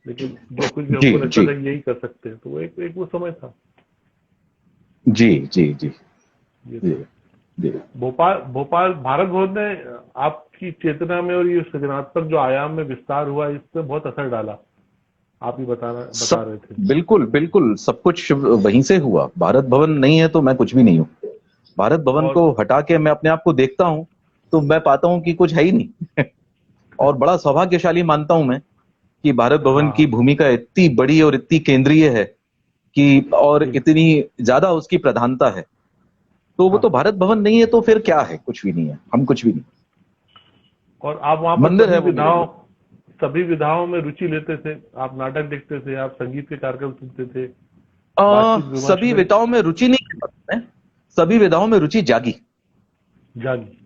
लेकिन जो कुछ भी जी हमको लगता जी था कि यही कर सकते हैं। तो वो एक वो समय था। जी जी जी ये जी था जी। भोपाल भोपाल भारत भवन ने आपकी चेतना में और ये सृजनात्मक जो आयाम में विस्तार हुआ, इसमें बहुत असर डाला। आप ही बता सब रहे थे। बिल्कुल बिल्कुल, सब कुछ वहीं से हुआ। भारत भवन नहीं है तो मैं कुछ भी नहीं हूँ। भारत भवन और को हटा के मैं अपने आप को देखता हूँ तो मैं पाता हूँ कि कुछ है ही नहीं। और बड़ा सौभाग्यशाली मानता हूं मैं कि भारत भवन की हाँ, भूमिका इतनी बड़ी और इतनी केंद्रीय है कि, और बिल्कुल। इतनी ज्यादा उसकी प्रधानता है। तो वो हाँ, तो भारत भवन नहीं है तो फिर क्या है? कुछ भी नहीं है, हम कुछ भी नहीं। और आप वहां पर मंदिर है वो मेरे लिए। सभी विधाओं में रुचि लेते थे। आप नाटक देखते थे, आप संगीत के कार्यक्रम सुनते थे, बातचीत विमर्श सभी में विधाओं में रुचि नहीं कह सकते हैं, सभी विधाओं में रुचि जागी। जागी।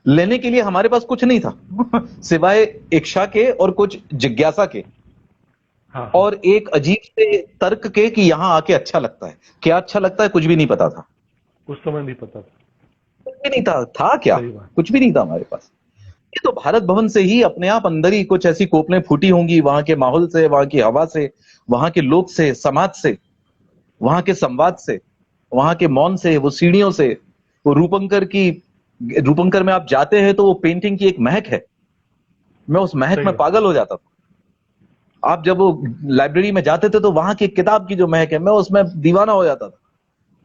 लेने के लिए हमारे पास कुछ नहीं था सिवाय इच्छा के और कुछ जिज्ञासा के हाँ, हाँ, और एक अजीब से तर्क के कि यहां आके अच्छा लगता है। क्या अच्छा लगता है कुछ भी नहीं पता था। उस समय नहीं पता था। कुछ भी नहीं था क्या? सही बात। कुछ भी नहीं था हमारे पास। ये तो भारत भवन से ही अपने आप अंदर ही कुछ ऐसी कोपलें फूटी होंगी, वहां के माहौल से, वहां की हवा से, वहां के लोग से, समाज से, वहां के संवाद से, वहां के मौन से, वो सीढ़ियों से, वो रूपंकर में आप जाते हैं तो वो पेंटिंग की एक महक है। मैं उस महक सही में बात। पागल हो जाता था। आप जब वो लाइब्रेरी में जाते थे तो वहां की किताब की जो महक है, मैं उसमें दीवाना हो जाता था।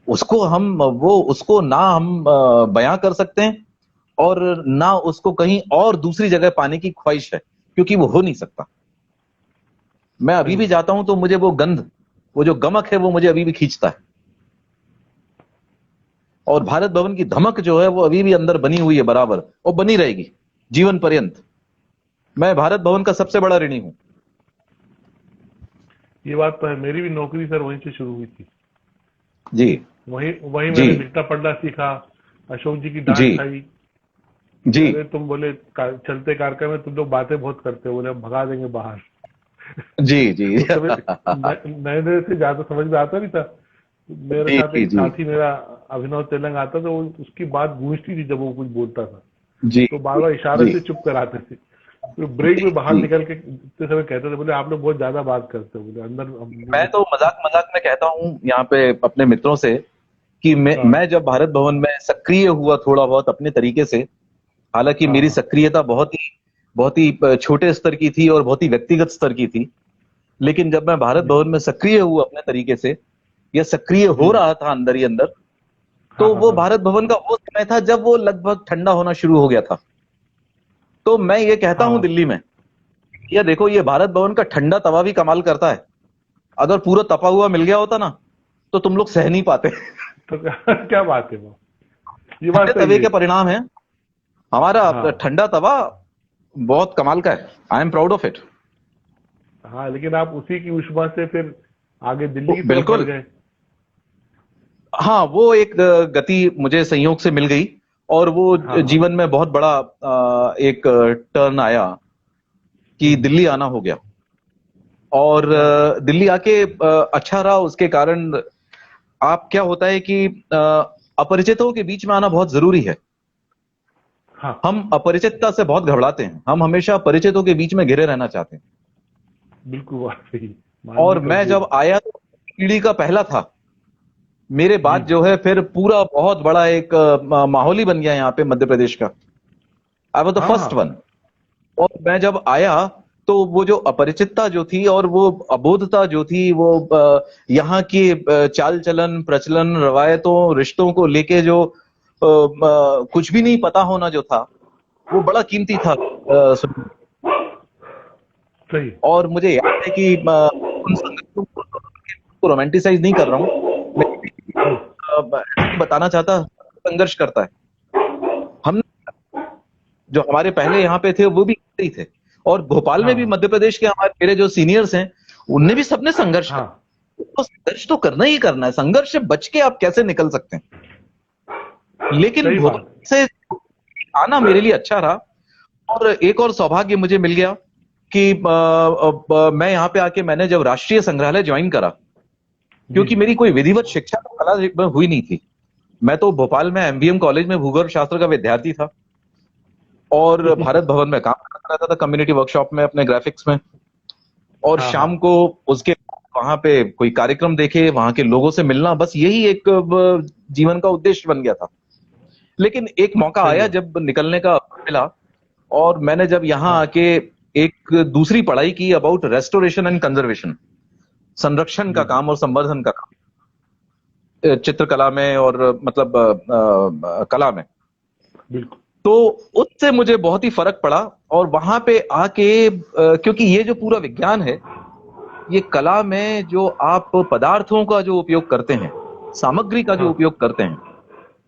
उसको ना हम बयां कर सकते हैं और ना उसको कहीं और दूसरी जगह पाने की ख्वाहिश है, क्योंकि वो हो नहीं सकता। मैं अभी सही भी बात। जाता हूं तो मुझे वो गंध, वो जो गमक है, वो मुझे अभी भी खींचता है। और भारत भवन की धमक जो है वो अभी भी अंदर बनी हुई है बराबर, और बनी रहेगी जीवन पर्यंत। मैं भारत भवन का सबसे बड़ा ऋणी हूं। ये बात तो है। मेरी भी नौकरी सर वहीं से शुरू हुई थी। जी वहीं वहीं जी मैंने लिखना पढ़ना सीखा। अशोक जी की जी डांट खाई कि जी अरे तुम बोले चलते कार्यक्रम में तुम लोग बातें बहुत करते हो, बोले हम भगा देंगे बाहर। जी जी उस समय नए नए से ज्यादा समझ में आता नहीं था। मेरे जी साथ जी एक जी साथी मेरा अभिनव तेलंग आता था, उसकी बात गूंजती थी जब वो कुछ बोलता था। जी तो बार बार इशारे जी से चुप कराते थे। तो ब्रेक में बाहर जी। निकल के इतने समय कहते थे, बोले आप लोग बहुत ज्यादा बात करते हो, बोले अंदर मैं तो मजाक मजाक में कहता हूं यहाँ पे अपने मित्रों से कि हाँ, मैं जब भारत भवन में सक्रिय हुआ थोड़ा बहुत अपने तरीके से, हालांकि हाँ, मेरी हाँ, सक्रियता बहुत ही छोटे स्तर की थी और बहुत ही व्यक्तिगत स्तर की थी, लेकिन जब मैं भारत जी, भवन में सक्रिय हुआ अपने तरीके से, या सक्रिय जी, हो रहा था अंदर ही अंदर, हाँ, तो हाँ, वो हाँ। भारत भवन का वो समय था जब वो लगभग ठंडा होना शुरू हो गया था। तो मैं ये कहता हूं हाँ, दिल्ली में, ये देखो, ये भारत भवन का ठंडा तवा भी कमाल करता है। अगर पूरा तपा हुआ मिल गया होता ना तो तुम लोग सह नहीं पाते। तो क्या बात है वो। ये ठंडे बात सही तवे है। के परिणाम है हमारा हाँ, ठंडा तवा, बहुत कमाल का है। I am proud of it. हाँ, लेकिन आप उसी की ऊष्मा से फिर आगे दिल्ली की तरफ बढ़ बिल्कुल। गए। हाँ, वो एक गति मुझे संयोग से मिल गई और वो हाँ, हाँ। जीवन में बहुत बड़ा एक टर्न आया कि हम्म। दिल्ली आना हो गया। और क्या बात। दिल्ली आके अच्छा रहा उसके कारण। आप क्या होता है कि अपरिचितों के बीच में आना बहुत जरूरी है। हाँ, हम अपरिचितता से बहुत घबराते हैं, हम हमेशा परिचितों के बीच में घिरे रहना चाहते हैं। बिल्कुल बात सही। और मानवीय मैं कमजोरी। जब आया तो पीढ़ी का पहला था मेरे बाद जी। जो है फिर पूरा बहुत बड़ा एक माहौल ही बन गया यहाँ पे मध्य प्रदेश का। आई वाज द हाँ फर्स्ट हाँ। वन। और मैं जब आया तो वो जो अपरिचितता जो थी और वो अबोधता जो थी, वो यहाँ की चाल चलन, प्रचलन, रवायतों, रिश्तों को लेके जो कुछ भी नहीं पता होना जो था, वो बड़ा कीमती था। सही। और मुझे याद है कि उन संगठनों को रोमांटिसाइज नहीं कर रहा हूँ, लेकिन जी। ऐसा नहीं बताना चाहता, संघर्ष करता है। हम जो हमारे पहले यहाँ पे थे वो भी करते ही थे, और भोपाल में भी हाँ मध्य प्रदेश के हमारे मेरे जो सीनियर्स हैं उनने भी सबने संघर्ष हाँ। करा। तो संघर्ष तो करना ही करना है, संघर्ष से बच के आप कैसे निकल सकते हैं। लेकिन सही भोपाल बात। से आना मेरे लिए अच्छा रहा। और एक और सौभाग्य मुझे मिल गया कि मैं यहाँ पे आके मैंने जब राष्ट्रीय संग्रहालय ज्वाइन करा, जी। क्योंकि मेरी कोई विधिवत शिक्षा तो कला में हुई नहीं थी। मैं तो भोपाल में एमबीएम कॉलेज में भूगोल शास्त्र का विद्यार्थी था, और भारत भवन में काम करता रहता था कम्युनिटी वर्कशॉप में अपने ग्राफिक्स में। और हाँ शाम हाँ। को उसके वहां पे कोई कार्यक्रम देखे, वहां के लोगों से मिलना, बस यही एक जीवन का उद्देश्य बन गया था। लेकिन एक मौका सही आया है। जब निकलने का मिला, और मैंने जब यहाँ हाँ आके एक दूसरी पढ़ाई की अबाउट रेस्टोरेशन एंड कंजर्वेशन, संरक्षण का जी जी। काम और संवर्धन का काम, चित्रकला में और मतलब कला में। बिल्कुल। तो उससे मुझे बहुत ही फर्क पड़ा। और वहां पे आके क्योंकि ये जो पूरा विज्ञान है, ये कला में जो आप पदार्थों का जो उपयोग करते हैं, सामग्री का जो हाँ उपयोग करते हैं,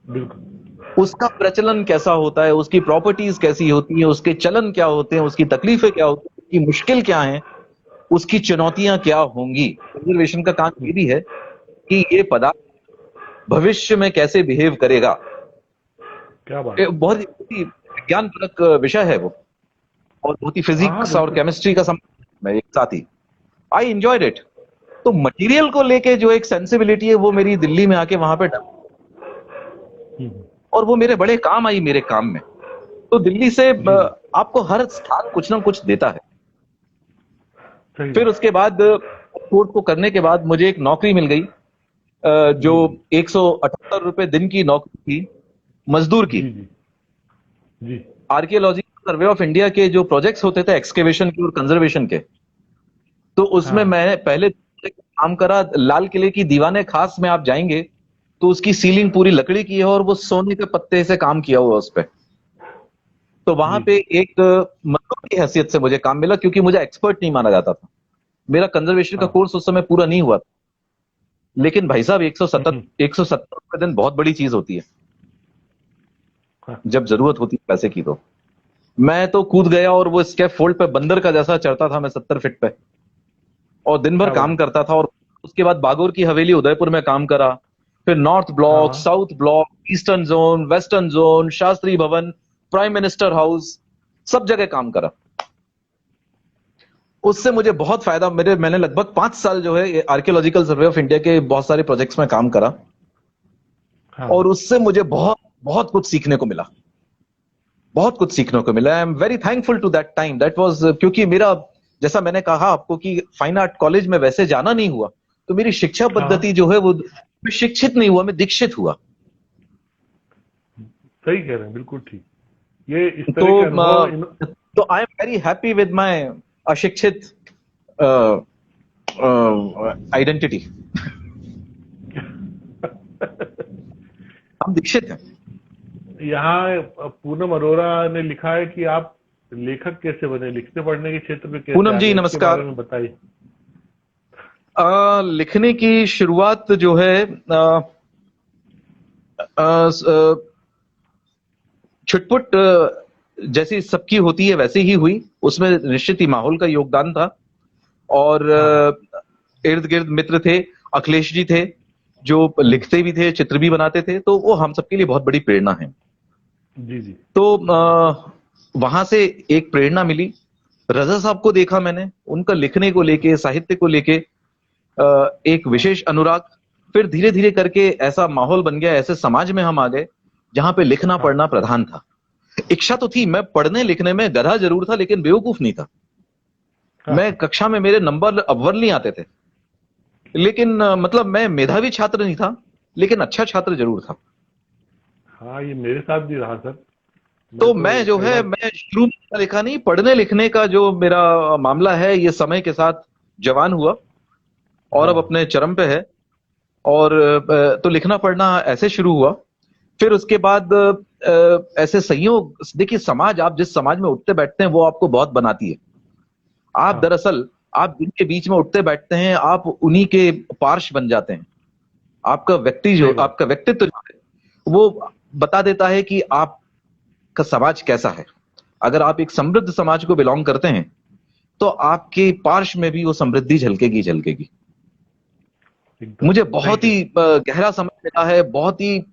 बिल्कुल। उसका प्रचलन कैसा होता है, उसकी प्रॉपर्टीज कैसी होती हैं, उसके चलन क्या होते हैं, उसकी तकलीफें क्या होती हैं, उसकी मुश्किल क्या है, उसकी चुनौतियां क्या होंगी। कंजर्वेशन का काम ये भी है कि ये पदार्थ भविष्य में कैसे बिहेव करेगा। क्या बात। बहुत ही विज्ञान परक विषय है वो, और बहुत ही हाँ हाँ फिजिक्स और बिल्कुल। केमिस्ट्री का संबंध है एक साथ ही। I enjoyed it. तो मटेरियल को लेके जो एक सेंसिबिलिटी है वो मेरी दिल्ली में आके वहां पे हम्म। और वो मेरे बड़े काम आई मेरे काम में। तो दिल्ली से जी जी। आपको हर स्थान कुछ ना कुछ देता है। सही फिर बात। उसके बाद कोर्स को करने के बाद मुझे एक नौकरी मिल गई, जो जी जी। 178 रुपए दिन की नौकरी थी, मजदूर की। जी जी। जी। आर्कियोलॉजिकल सर्वे ऑफ इंडिया के जो प्रोजेक्ट्स होते थे एक्सकेवेशन के और कंजर्वेशन के, तो उसमें हाँ मैं पहले काम करा। लाल किले की दीवाने खास में आप जाएंगे तो उसकी सीलिंग पूरी लकड़ी की है, और वो सोने के पत्ते से काम किया हुआ उस पे। तो वहां जी पे जी। एक मजदूर की हैसियत से मुझे काम मिला, क्योंकि मुझे एक्सपर्ट नहीं माना जाता था। मेरा कंजर्वेशन का हाँ। कोर्स उस समय पूरा नहीं हुआ था। लेकिन भाई साहब, 170 दिन बहुत बड़ी चीज होती है हाँ। जब जरूरत होती है पैसे की। तो मैं तो कूद गया, और वो स्कैफ फोल्ड पे बंदर का जैसा चढ़ता था मैं 70 फीट पे, और दिन भर क्या काम बात। करता था। और उसके बाद बागोर की हवेली उदयपुर में काम करा, फिर नॉर्थ हाँ ब्लॉक, हाँ। South block, eastern zone, western zone, Shastri भवन, प्राइम मिनिस्टर हाउस, सब जगह काम करा। उससे मुझे बहुत फायदा, मैंने लगभग 5 साल जो है आर्कियोलॉजिकल सर्वे ऑफ इंडिया के बहुत सारे प्रोजेक्ट्स में काम करा, हाँ और उससे मुझे बहुत बहुत कुछ सीखने को मिला। बहुत कुछ सीखने को मिला। I am very thankful to that time. That was, क्योंकि मेरा, जैसा मैंने कहा आपको कि फाइन आर्ट कॉलेज में वैसे जाना नहीं हुआ, तो मेरी शिक्षा हाँ। पद्धति जो है वो, मैं शिक्षित नहीं हुआ, मैं दीक्षित हुआ। सही कह रहे हैं, बिल्कुल ठीक। ये इस तो तरह के अनुभव तो आई am very happy with my अशिक्षित आइडेंटिटी। हम दीक्षित हैं। यहाँ पूनम अरोरा ने लिखा है कि आप लेखक कैसे बने, लिखने पढ़ने के क्षेत्र में कैसे पूनम आ जी गए, इसके नमस्कार। बारे में बताइए। लिखने की शुरुआत जो है छुटपुट जैसी सबकी होती है वैसे ही हुई। उसमें निश्चित ही माहौल का योगदान था, और हाँ हाँ। इर्द गिर्द मित्र थे, अखिलेश जी थे जो लिखते भी थे, चित्र भी बनाते थे, तो वो हम सबके लिए बहुत बड़ी प्रेरणा है। जी जी। तो वहां से एक प्रेरणा मिली। रजा साहब को देखा मैंने, उनका लिखने को लेके, साहित्य को लेके एक हाँ विशेष अनुराग। फिर धीरे धीरे करके ऐसा माहौल बन गया, ऐसे समाज में हम आ गए जहां पे लिखना हाँ पढ़ना प्रधान था। इच्छा तो थी, मैं पढ़ने लिखने में गधा जरूर था, लेकिन बेवकूफ नहीं था। हाँ। मैं कक्षा में मेरे नंबर अव्वल नहीं आते थे, लेकिन मतलब मैं मेधावी छात्र नहीं था, लेकिन अच्छा छात्र जरूर था। हाँ, ये मेरे साथ भी रहा सर। तो मैं मैं जो है, पहला। मैं शुरू में पढ़ा लिखा नहीं, पढ़ने लिखने का जो मेरा मामला है ये समय के साथ जवान हुआ और अब हाँ। अपने चरम पे है। और तो लिखना पढ़ना ऐसे शुरू हुआ। फिर उसके बाद ऐसे संयोग, देखिए समाज, आप जिस समाज में उठते बैठते हैं वो आपको बहुत बनाती है। आप हाँ, दरअसल, आप जिनके बीच में उठते बैठते हैं आप उन्हीं के पार्श बन जाते हैं। सही बात। आपका व्यक्तित्व जो है वो बता देता है कि आपका समाज कैसा है। अगर आप एक समृद्ध समाज को बिलोंग करते हैं तो आपके पार्श में भी वो समृद्धि झलकेगी झलकेगी। एकदम मुझे सही बहुत कह ही रहे गहरा समय मिला है, बहुत ही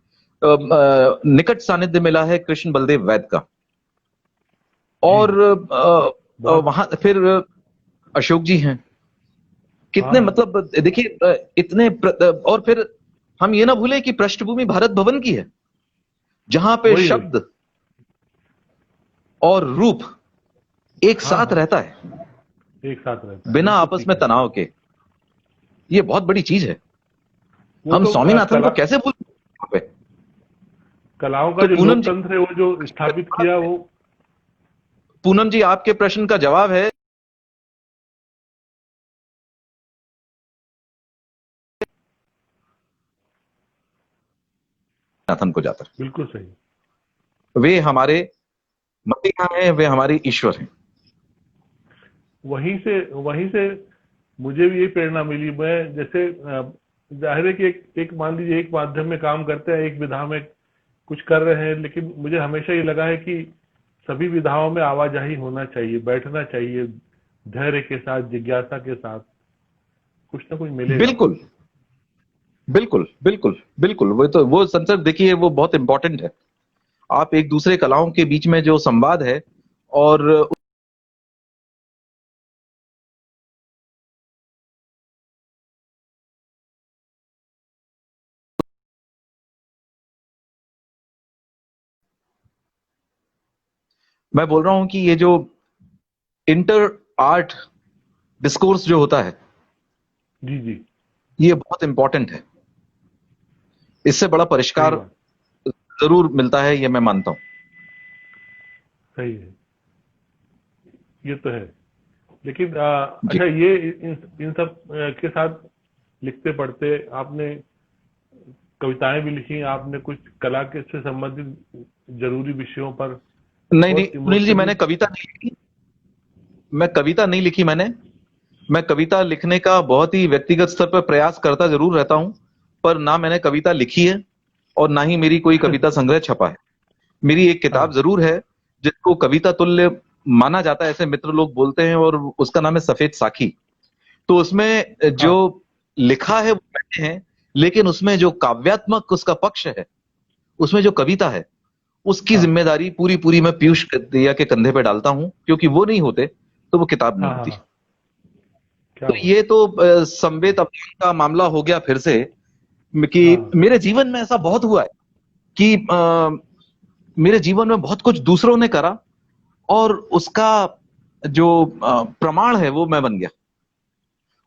निकट सानिध्य मिला है कृष्ण बलदेव वैद का। हैं। जी। और बहुत। वहां फिर अशोक जी हैं। हाँ, कितने हाँ। मतलब देखिए और फिर हम ये ना भूलें कि पृष्ठभूमि भारत भवन की है, जहां पे वही वही। शब्द और रूप एक हाँ, साथ हाँ। रहता है एक साथ रहता है, बिना बिल्कुल आपस ठीक में है। तनाव के। ये बहुत बड़ी चीज है। वो हम तो स्वामीनाथन को कैसे भूल पे। कलाओं का तो जो लोकतंत्र है वो जो स्थापित किया वो। पूनम जी, आपके प्रश्न का जवाब है नाथन को जाता बिल्कुल सही। है। वे हमारे मसीहा हैं, वे हमारे ईश्वर हैं। वहीं से मुझे भी यही प्रेरणा मिली। मैं जैसे जाहिर है कि एक मान लीजिए एक माध्यम में काम करते हैं, एक विधा में कुछ कर रहे हैं, लेकिन मुझे हमेशा ये लगा है कि सभी विधाओं में आवाजाही होना चाहिए, बैठना चाहिए, धैर्य के साथ, जिज्ञासा के साथ। कुछ ना कुछ मिलेगा। बिल्कुल बिल्कुल बिल्कुल बिल्कुल। वो संसद देखिए, वो बहुत इंपॉर्टेंट है। आप एक दूसरे कलाओं के बीच में जो संवाद है, और मैं बोल रहा हूं कि ये जो इंटर आर्ट डिस्कोर्स जो होता है, जी, जी। ये बहुत इंपॉर्टेंट है। इससे बड़ा सही परिष्कार बात। जरूर मिलता है, ये मैं मानता हूं। सही है। ये तो है। लेकिन जी। अच्छा, ये इन सब के साथ लिखते पढ़ते आपने कविताएं भी लिखी, आपने कुछ कला के से संबंधित जरूरी विषयों पर नहीं नहीं बहुत सुनील जी, इमोशनली। मैंने कविता नहीं लिखी। मैं कविता नहीं लिखी मैंने। मैं कविता लिखने का बहुत ही व्यक्तिगत स्तर पर प्रयास करता जरूर रहता हूं, पर ना मैंने कविता लिखी है और ना ही मेरी कोई कविता संग्रह छपा है। मेरी एक किताब हाँ, जरूर है जिसको कविता तुल्य माना जाता है, ऐसे मित्र लोग बोलते हैं, और उसका नाम है सफेद साखी। तो उसमें जो हाँ, लिखा है वो मैंने है, लेकिन उसमें जो काव्यात्मक उसका पक्ष है, उसमें जो कविता है, उसकी हाँ, जिम्मेदारी पूरी पूरी मैं पीयूष दत्तिया के कंधे पे डालता हूं, क्योंकि वो नहीं होते तो वो किताब नहीं हाँ, हाँ, होती। हाँ। क्या तो बात। ये तो संवेद अभियान का मामला हो गया फिर से, कि हाँ, मेरे जीवन में ऐसा बहुत हुआ है कि मेरे जीवन में बहुत कुछ दूसरों ने करा, और उसका जो प्रमाण है वो मैं बन गया,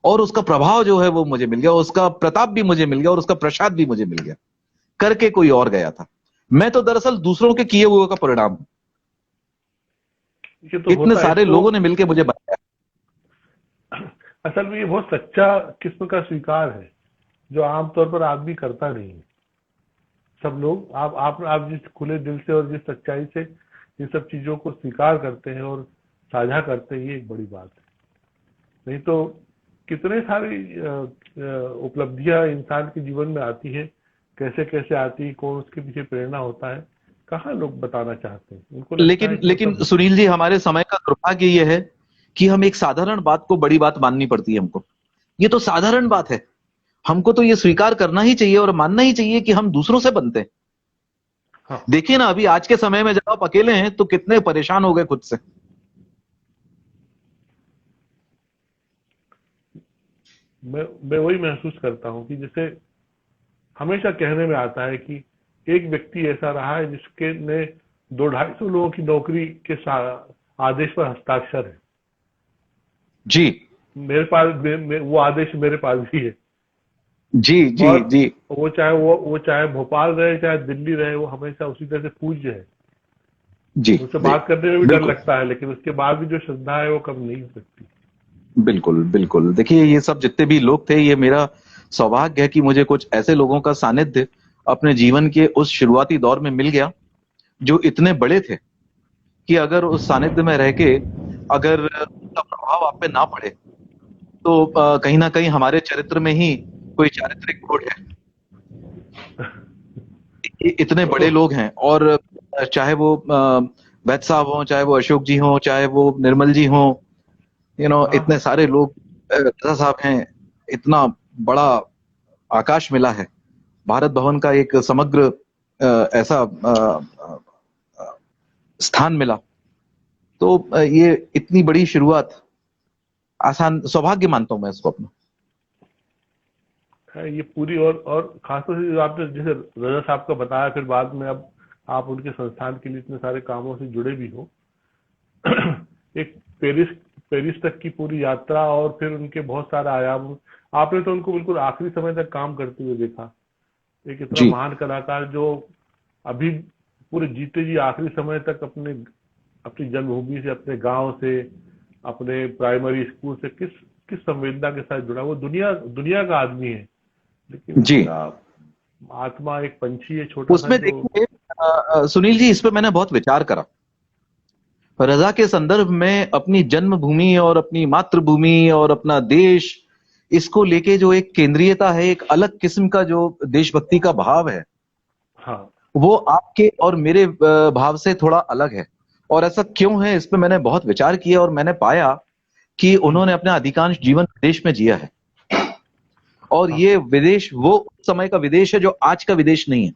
और उसका प्रभाव जो है वो मुझे मिल गया, उसका प्रताप भी मुझे मिल गया, और उसका प्रसाद भी मुझे मिल गया। करके कोई और गया था। मैं तो दरअसल दूसरों के किए हुए का परिणाम हूं। ये तो इतने होता है सारे इसको। लोगों ने मिलकर मुझे बनाया। असल में ये बहुत सच्चा किस्म का स्वीकार है, जो आमतौर पर आदमी करता नहीं है। सब लोग आप जिस खुले दिल से और जिस सच्चाई से इन सब चीजों को स्वीकार करते हैं और साझा करते हैं, ये एक बड़ी बात है। नहीं तो कितने सारी उपलब्धियां इंसान के जीवन में आती है, कैसे कैसे आती है, कौन उसके पीछे प्रेरणा होता है, कहाँ लोग बताना चाहते हैं। उनको लगता है लेकिन कि लेकिन मतलब। सुनील जी, हमारे समय का दुर्भाग्य यह है कि हम एक साधारण बात को बड़ी बात माननी पड़ती है हमको। ये तो साधारण बात है। हमको तो ये स्वीकार करना ही चाहिए और मानना ही चाहिए कि हम दूसरों से बनते हैं। हाँ। देखिए ना, अभी आज के समय में जब आप अकेले हैं तो कितने परेशान हो गए खुद से। मैं वही महसूस करता हूँ कि जैसे हमेशा कहने में आता है कि एक व्यक्ति ऐसा रहा है जिसके ने 200-250 लोगों की नौकरी के आदेश पर हस्ताक्षर है। जी। मेरे पास वो आदेश मेरे पास भी है। जी जी और जी वो चाहे भोपाल रहे चाहे दिल्ली रहे, वो हमेशा उसी तरह से पूज्य है। जी। उनसे बात करने में भी डर बिल्कुल लगता है, लेकिन उसके बाद भी जो श्रद्धा है वो कम नहीं हो सकती। बिल्कुल बिल्कुल। देखिए ये सब जितने भी लोग थे, ये मेरा सौभाग्य है कि मुझे कुछ ऐसे लोगों का सानिध्य अपने जीवन के उस शुरुआती दौर में मिल गया, जो इतने बड़े थे कि अगर उस सानिध्य में रह के अगर उसका प्रभाव आप पे ना पड़े, तो कहीं ना कहीं हमारे चरित्र में ही कोई चारित्रिक खोट है। इतने बड़े तो लोग हैं, और चाहे वो वैद साहब हो, चाहे वो अशोक जी हो, चाहे वो निर्मल जी हो, हाँ इतने हाँ, सारे लोग, रजा साहब हैं, इतना बड़ा आकाश मिला है, भारत भवन का एक समग्र ऐसा स्थान मिला। तो ये इतनी बड़ी शुरुआत आसान सौभाग्य मानता हूं मैं इसको अपना। है ये पूरी। और खासतौर से जो आपने जैसे रजा साहब का बताया, फिर बाद में अब आप उनके संस्थान के लिए इतने सारे कामों से जुड़े भी हो। एक पेरिस पेरिस तक की पूरी यात्रा, और फिर उनके बहुत सारे आयाम। आपने तो उनको बिल्कुल आखिरी समय तक काम करते हुए देखा। एक इतना जी महान कलाकार जो अभी पूरे जीते जी आखिरी समय तक अपनी जन्मभूमि से, अपने गांव से, अपने प्राइमरी स्कूल से किस किस संवेदना के साथ जुड़ा। वो दुनिया दुनिया का आदमी है, लेकिन जी। उसका आत्मा एक पंछी है छोटा सा उसमें जो। देखिए सुनील जी, इस पे मैंने बहुत विचार करा। रजा के संदर्भ में अपनी जन्मभूमि और अपनी मातृभूमि और अपना देश, इसको लेके जो एक केंद्रीयता है, एक अलग किस्म का जो देशभक्ति का भाव है, हाँ वो आपके और मेरे भाव से थोड़ा अलग है। और ऐसा क्यों है, इस पे मैंने बहुत विचार किया, और मैंने पाया कि हम्म, उन्होंने अपना अधिकांश जीवन विदेश में जिया है। और हाँ ये विदेश वो समय का विदेश है जो आज का विदेश नहीं है।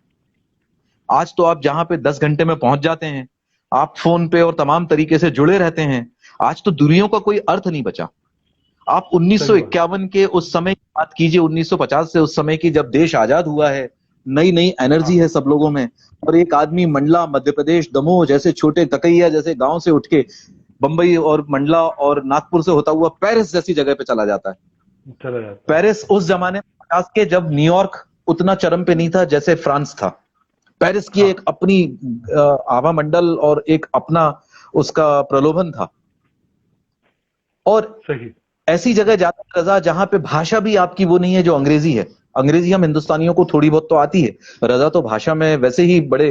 आज तो आप जहां पे 10 घंटे में पहुंच जाते हैं, आप फोन पे और तमाम तरीके से जुड़े रहते हैं। आज तो दूरियों का कोई अर्थ नहीं बचा। आप सही बात। 1951 के उस समय की बात कीजिए, 1950 से उस समय की, जब देश आजाद हुआ है, नई नई एनर्जी हाँ है सब लोगों में, और एक आदमी मंडला, मध्य प्रदेश, दमोह जैसे छोटे तकैया जैसे गांव से उठ के बंबई और मंडला और नागपुर से होता हुआ पेरिस जैसी जगह पे चला जाता है। चला जाता है। पेरिस उस जमाने में 50 के, जब न्यूयॉर्क उतना चरम पे नहीं था जैसे फ्रांस था। पेरिस की हाँ एक अपनी आभा मंडल और एक अपना उसका प्रलोभन था। और सही। ऐसी जगह जाता है रजा, जहां पे भाषा भी आपकी वो नहीं है जो अंग्रेजी है। अंग्रेजी हम हिंदुस्तानियों को थोड़ी बहुत तो आती है, रजा तो भाषा में वैसे ही बड़े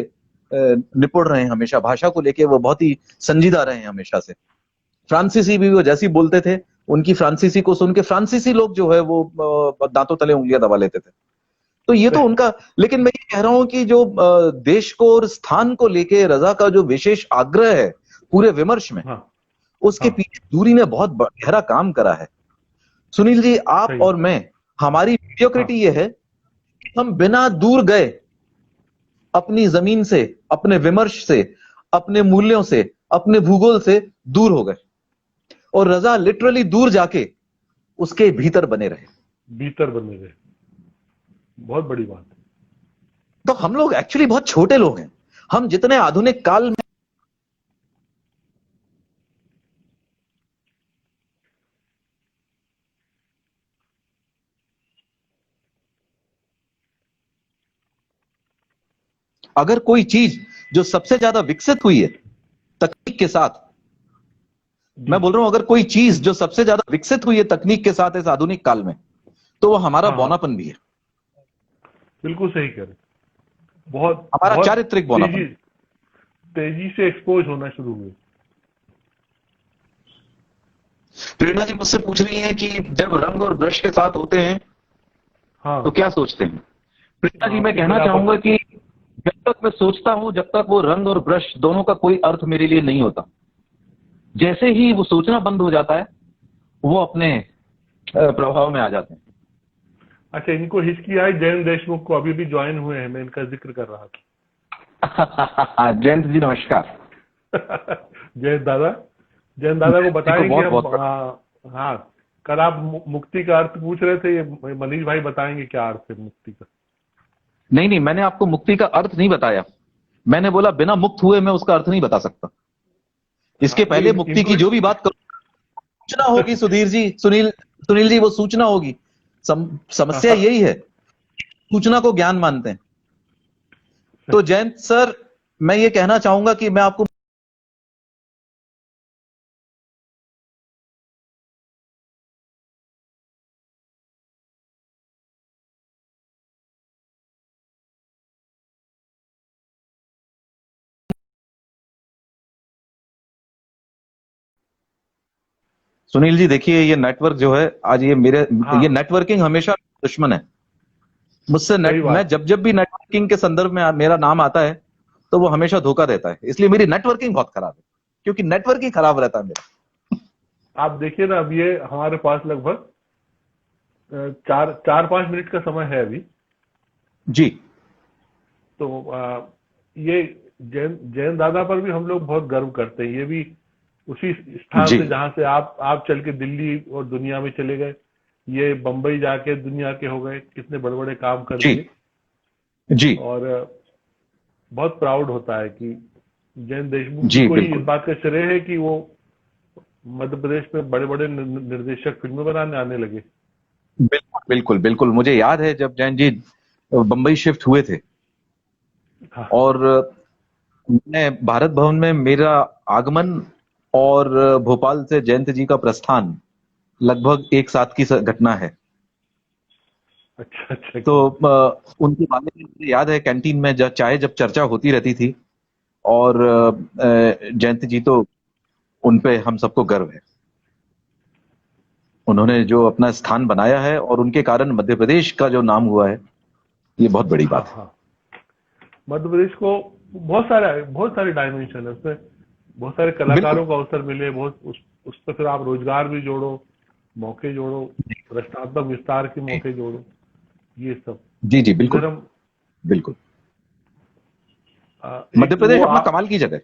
निपुण रहे हैं, हमेशा भाषा को लेके वो बहुत ही संजीदा रहे हैं हमेशा से। फ्रांसीसी भी वो जैसी बोलते थे, उनकी फ्रांसीसी को सुन के फ्रांसीसी लोग जो है वो दांतों तले उंगलियां दबा लेते थे। तो ये तो सही। उनका। लेकिन मैं ये कह रहा हूं कि जो देश को और स्थान को लेके रजा का जो विशेष आग्रह है पूरे विमर्श में, हाँ उसके हाँ, पीछे दूरी ने बहुत गहरा काम करा है। सुनील जी, आप सही। और मैं, हमारी हाँ, मीडियोक्रिटी ये है कि हम बिना दूर गए अपनी जमीन से, अपने विमर्श से, अपने मूल्यों से, अपने भूगोल से दूर हो गए, और रजा लिटरली दूर जाके उसके भीतर बने रहे। भीतर बने रहे। बहुत बड़ी बात है। तो हम लोग एक्चुअली बहुत छोटे लोग हैं। हम जितने आधुनिक काल में, अगर कोई चीज जो सबसे ज्यादा विकसित हुई है तकनीक के साथ, जी। मैं बोल रहा हूं अगर कोई चीज जो सबसे ज्यादा विकसित हुई है तकनीक के साथ इस आधुनिक काल में, तो वो हमारा हाँ हाँ, बौनापन भी है, बिल्कुल सही कह रहे। बहुत हमारा बहुत चारित्रिक तेजी बौनापन। तेजी से एक्सपोज होना शुरू हुए। प्रेरणा जी मुझसे पूछ रही हैं कि जब रंग और ब्रश के साथ होते हैं हाँ तो क्या सोचते हैं। प्रेरणा जी, हाँ, मैं एक बार कहना आप चाहूंगा कि जब तक मैं सोचता हूं, जब तक वो रंग और ब्रश दोनों का कोई अर्थ मेरे लिए नहीं होता। जैसे ही वो सोचना बंद हो जाता है, वो अपने प्रभाव में आ जाते हैं। अच्छा, इनको हिचकी आई जयंत देशमुख को, अभी भी ज्वाइन हुए हैं, मैं इनका जिक्र कर रहा जयंत जी नमस्कार। था। जयंत दादा, जयंत दादा को जी को बताएंगे बहुत हम। बहुत हाँ, कल आप मुक्ति का अर्थ पूछ रहे थे, ये मनीष भाई बताएंगे क्या अर्थ है मुक्ति का। नहीं नहीं, मैंने आपको मुक्ति का अर्थ नहीं बताया। मैंने बोला बिना मुक्त हुए मैं उसका अर्थ नहीं बता सकता। हाँ इसके नहीं, पहले मुक्ति इनको की जो भी बात करूं, सूचना होगी सुधीर जी, सुनील सुनील जी, वो सूचना होगी। समस्या यही है सूचना को ज्ञान मानते हैं। तो जयंत सर, मैं ये कहना चाहूंगा कि मैं आपको सुनील जी, देखिए ये नेटवर्क जो है आज ये हाँ ये नेटवर्किंग हमेशा दुश्मन है मुझसे। सही मैं बात है। जब भी नेटवर्किंग के संदर्भ में मेरा नाम आता है तो वो हमेशा धोखा देता है, इसलिए मेरी नेटवर्किंग बहुत खराब है, क्योंकि नेटवर्क ही खराब रहता है मेरा। आप देखिए ना, अब ये हमारे पास लगभग 4-5 मिनट का समय है अभी। जी तो ये जैन जैन दादा पर भी हम लोग बहुत गर्व करते हैं। ये भी उसी स्थान जी से जहां से आप चल के दिल्ली और दुनिया में चले गए, ये बंबई जाके दुनिया के हो गए, कितने बड़े बड़े काम कर जी दिए। जी और बहुत प्राउड होता है कि जैन देशमुख जी जी को ही इस बिल्कुल बात का श्रेय है कि वो मध्य प्रदेश में बड़े बड़े निर्देशक फिल्में बनाने आने लगे। बिल्कुल बिल्कुल बिल्कुल। मुझे याद है जब जैन जी बंबई शिफ्ट हुए थे हाँ और मैं भारत भवन में मेरा आगमन और भोपाल से जयंत जी का प्रस्थान लगभग एक साथ की घटना है। अच्छा अच्छा, तो क्या बात। उनके बारे में मुझे याद है, कैंटीन में चाहे जब चर्चा होती रहती थी, और जयंत जी तो उन पे हम सबको गर्व है। उन्होंने जो अपना स्थान बनाया है और उनके कारण मध्य प्रदेश का जो नाम हुआ है, ये बहुत बड़ी हाँ बात है। हाँ, मध्य प्रदेश को बहुत सारे डायमेंशन है उसमें। बहुत सारे बिल्कुल कलाकारों को अवसर मिले, बहुत उस पर फिर आप रोजगार भी जोड़ो, मौके जोड़ो, रचनात्मक विस्तार के जी मौके जोड़ो, ये सब। जी जी इधर बिल्कुल हम बिल्कुल। मध्य एक वो प्रदेश अपना कमाल की जगह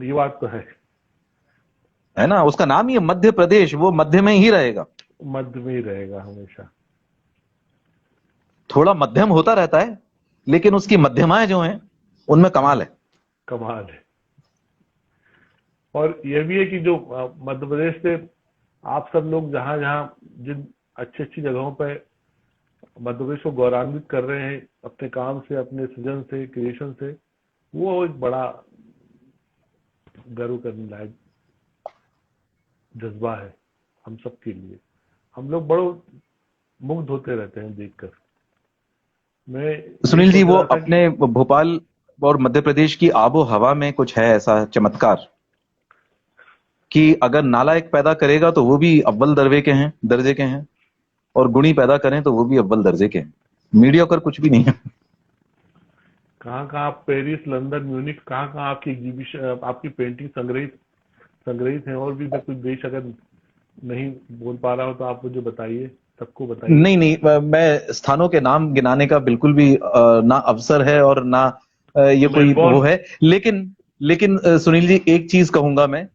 ये बात तो है ना, उसका नाम ही है मध्य प्रदेश, वो मध्य में ही रहेगा। मध्य में ही रहेगा हमेशा। थोड़ा मध्यम होता रहता है, लेकिन उसकी मध्यमाएं जो हैं उनमें कमाल है। कमाल है। और यह भी है कि जो मध्य प्रदेश से आप सब लोग जहां जहां जिन अच्छी अच्छी जगहों पे मध्य प्रदेश को गौरवान्वित कर रहे हैं अपने काम से, अपने सृजन से, क्रिएशन से, वो एक बड़ा गर्व करने लायक जज्बा है हम सब के लिए। हम लोग बड़ो मुग्ध होते रहते हैं देखकर। मैं यही सुनील जी, सोच वो रहा था कि अपने भोपाल और मध्य प्रदेश की आबो हवा में कुछ है ऐसा चमत्कार कि अगर नालायक पैदा करेगा तो वो भी अव्वल दर्जे के हैं, और गुणी पैदा करें तो वो भी अव्वल दर्जे के हैं। मीडियोकर कुछ भी नहीं है। कहाँ कहाँ पेरिस, लंदन, म्यूनिख, कहाँ कहाँ आपकी एग्जीबिशन, आपकी पेंटिंग संग्रहित है। और भी मैं कुछ देश अगर नहीं बोल पा रहा हूँ तो आप मुझे बताइए, सबको बताइए। नहीं नहीं, मैं स्थानों के नाम गिनाने का बिल्कुल भी ना अवसर है और ना ये कोई वो मेलबोर्न। है। लेकिन सुनील जी, एक चीज कहूंगा मैं,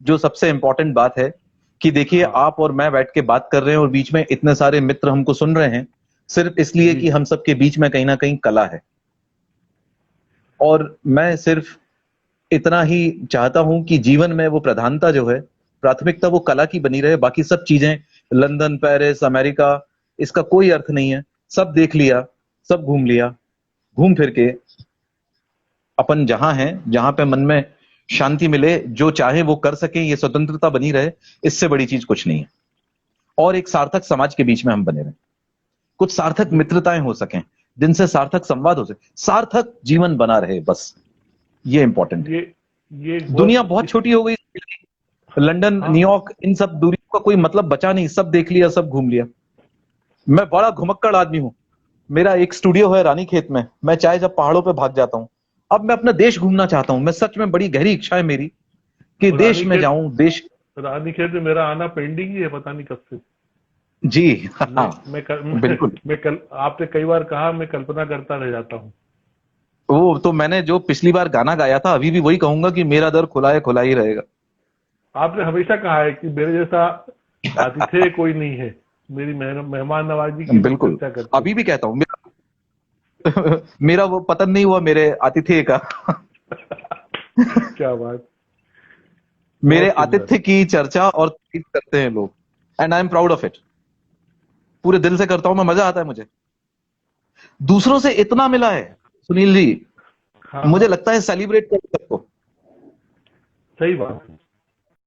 जो सबसे इंपॉर्टेंट बात है कि देखिए, हाँ आप और मैं बैठ के बात कर रहे हैं और बीच में इतने सारे मित्र हमको सुन रहे हैं, सिर्फ इसलिए जी कि जी। हम सबके बीच में कहीं ना कहीं कला है। और मैं सिर्फ इतना ही चाहता हूं कि जीवन में वो प्रधानता जो है, प्राथमिकता वो कला की बनी रहे। बाकी सब चीजें, लंदन, पेरिस, अमेरिका, इसका कोई अर्थ नहीं है। सब देख लिया, सब घूम लिया, घूम फिर के अपन जहां हैं, जहां पे मन में शांति मिले, जो चाहे वो कर सके, ये स्वतंत्रता बनी रहे, इससे बड़ी चीज कुछ नहीं है। और एक सार्थक समाज के बीच में हम बने रहें, कुछ सार्थक बिल्कुल। मित्रताएं हो सकें, जिनसे सार्थक संवाद हो सके, सार्थक जीवन बना रहे, बस ये इंपॉर्टेंट है। ये एक दुनिया बहुत बहुत छोटी हो गई। लंदन, हाँ न्यूयॉर्क, इन सब दूरियों का कोई मतलब बचा नहीं, सब देख लिया, सब घूम लिया। मैं बड़ा घुमक्कड़ आदमी हूं। मेरा एक स्टूडियो है रानीखेत में, मैं चाहे जब पहाड़ों पे भाग जाता हूं। अब मैं अपना देश घूमना चाहता हूं, मैं सच में, बड़ी गहरी इच्छा है मेरी कि देश में रानीखेत। जाऊं, देश। रानीखेत में मेरा आना पेंडिंग ही है, पता नहीं कब से। जी मैं हाँ, मैं कल बिल्कुल। मैं कल आपने कई बार कहा, मैं कल्पना करता रह जाता हूँ। वो तो मैंने जो पिछली बार गाना गाया था, अभी भी वही कहूंगा कि मेरा दर खुला है, खुला ही रहेगा। आपने हमेशा कहा है कि मेरे जैसा आतिथ्य कोई नहीं है। मेरी मेहमान नवाजी की लोग बिल्कुल, चर्चा करते अभी भी कहता हूं, मेरा वो पतन नहीं हुआ मेरे आतिथ्य का। हैं। क्या बात। मेरे बहुत सुंदर। आतिथ्य की चर्चा और तारीफ करते हैं लोग, and I am proud of it. पूरे दिल से करता हूं मैं, मजा आता है मुझे। दूसरों से इतना मिला है सुनील जी, हाँ मुझे लगता है सेलिब्रेट कर सबको। सही बात है।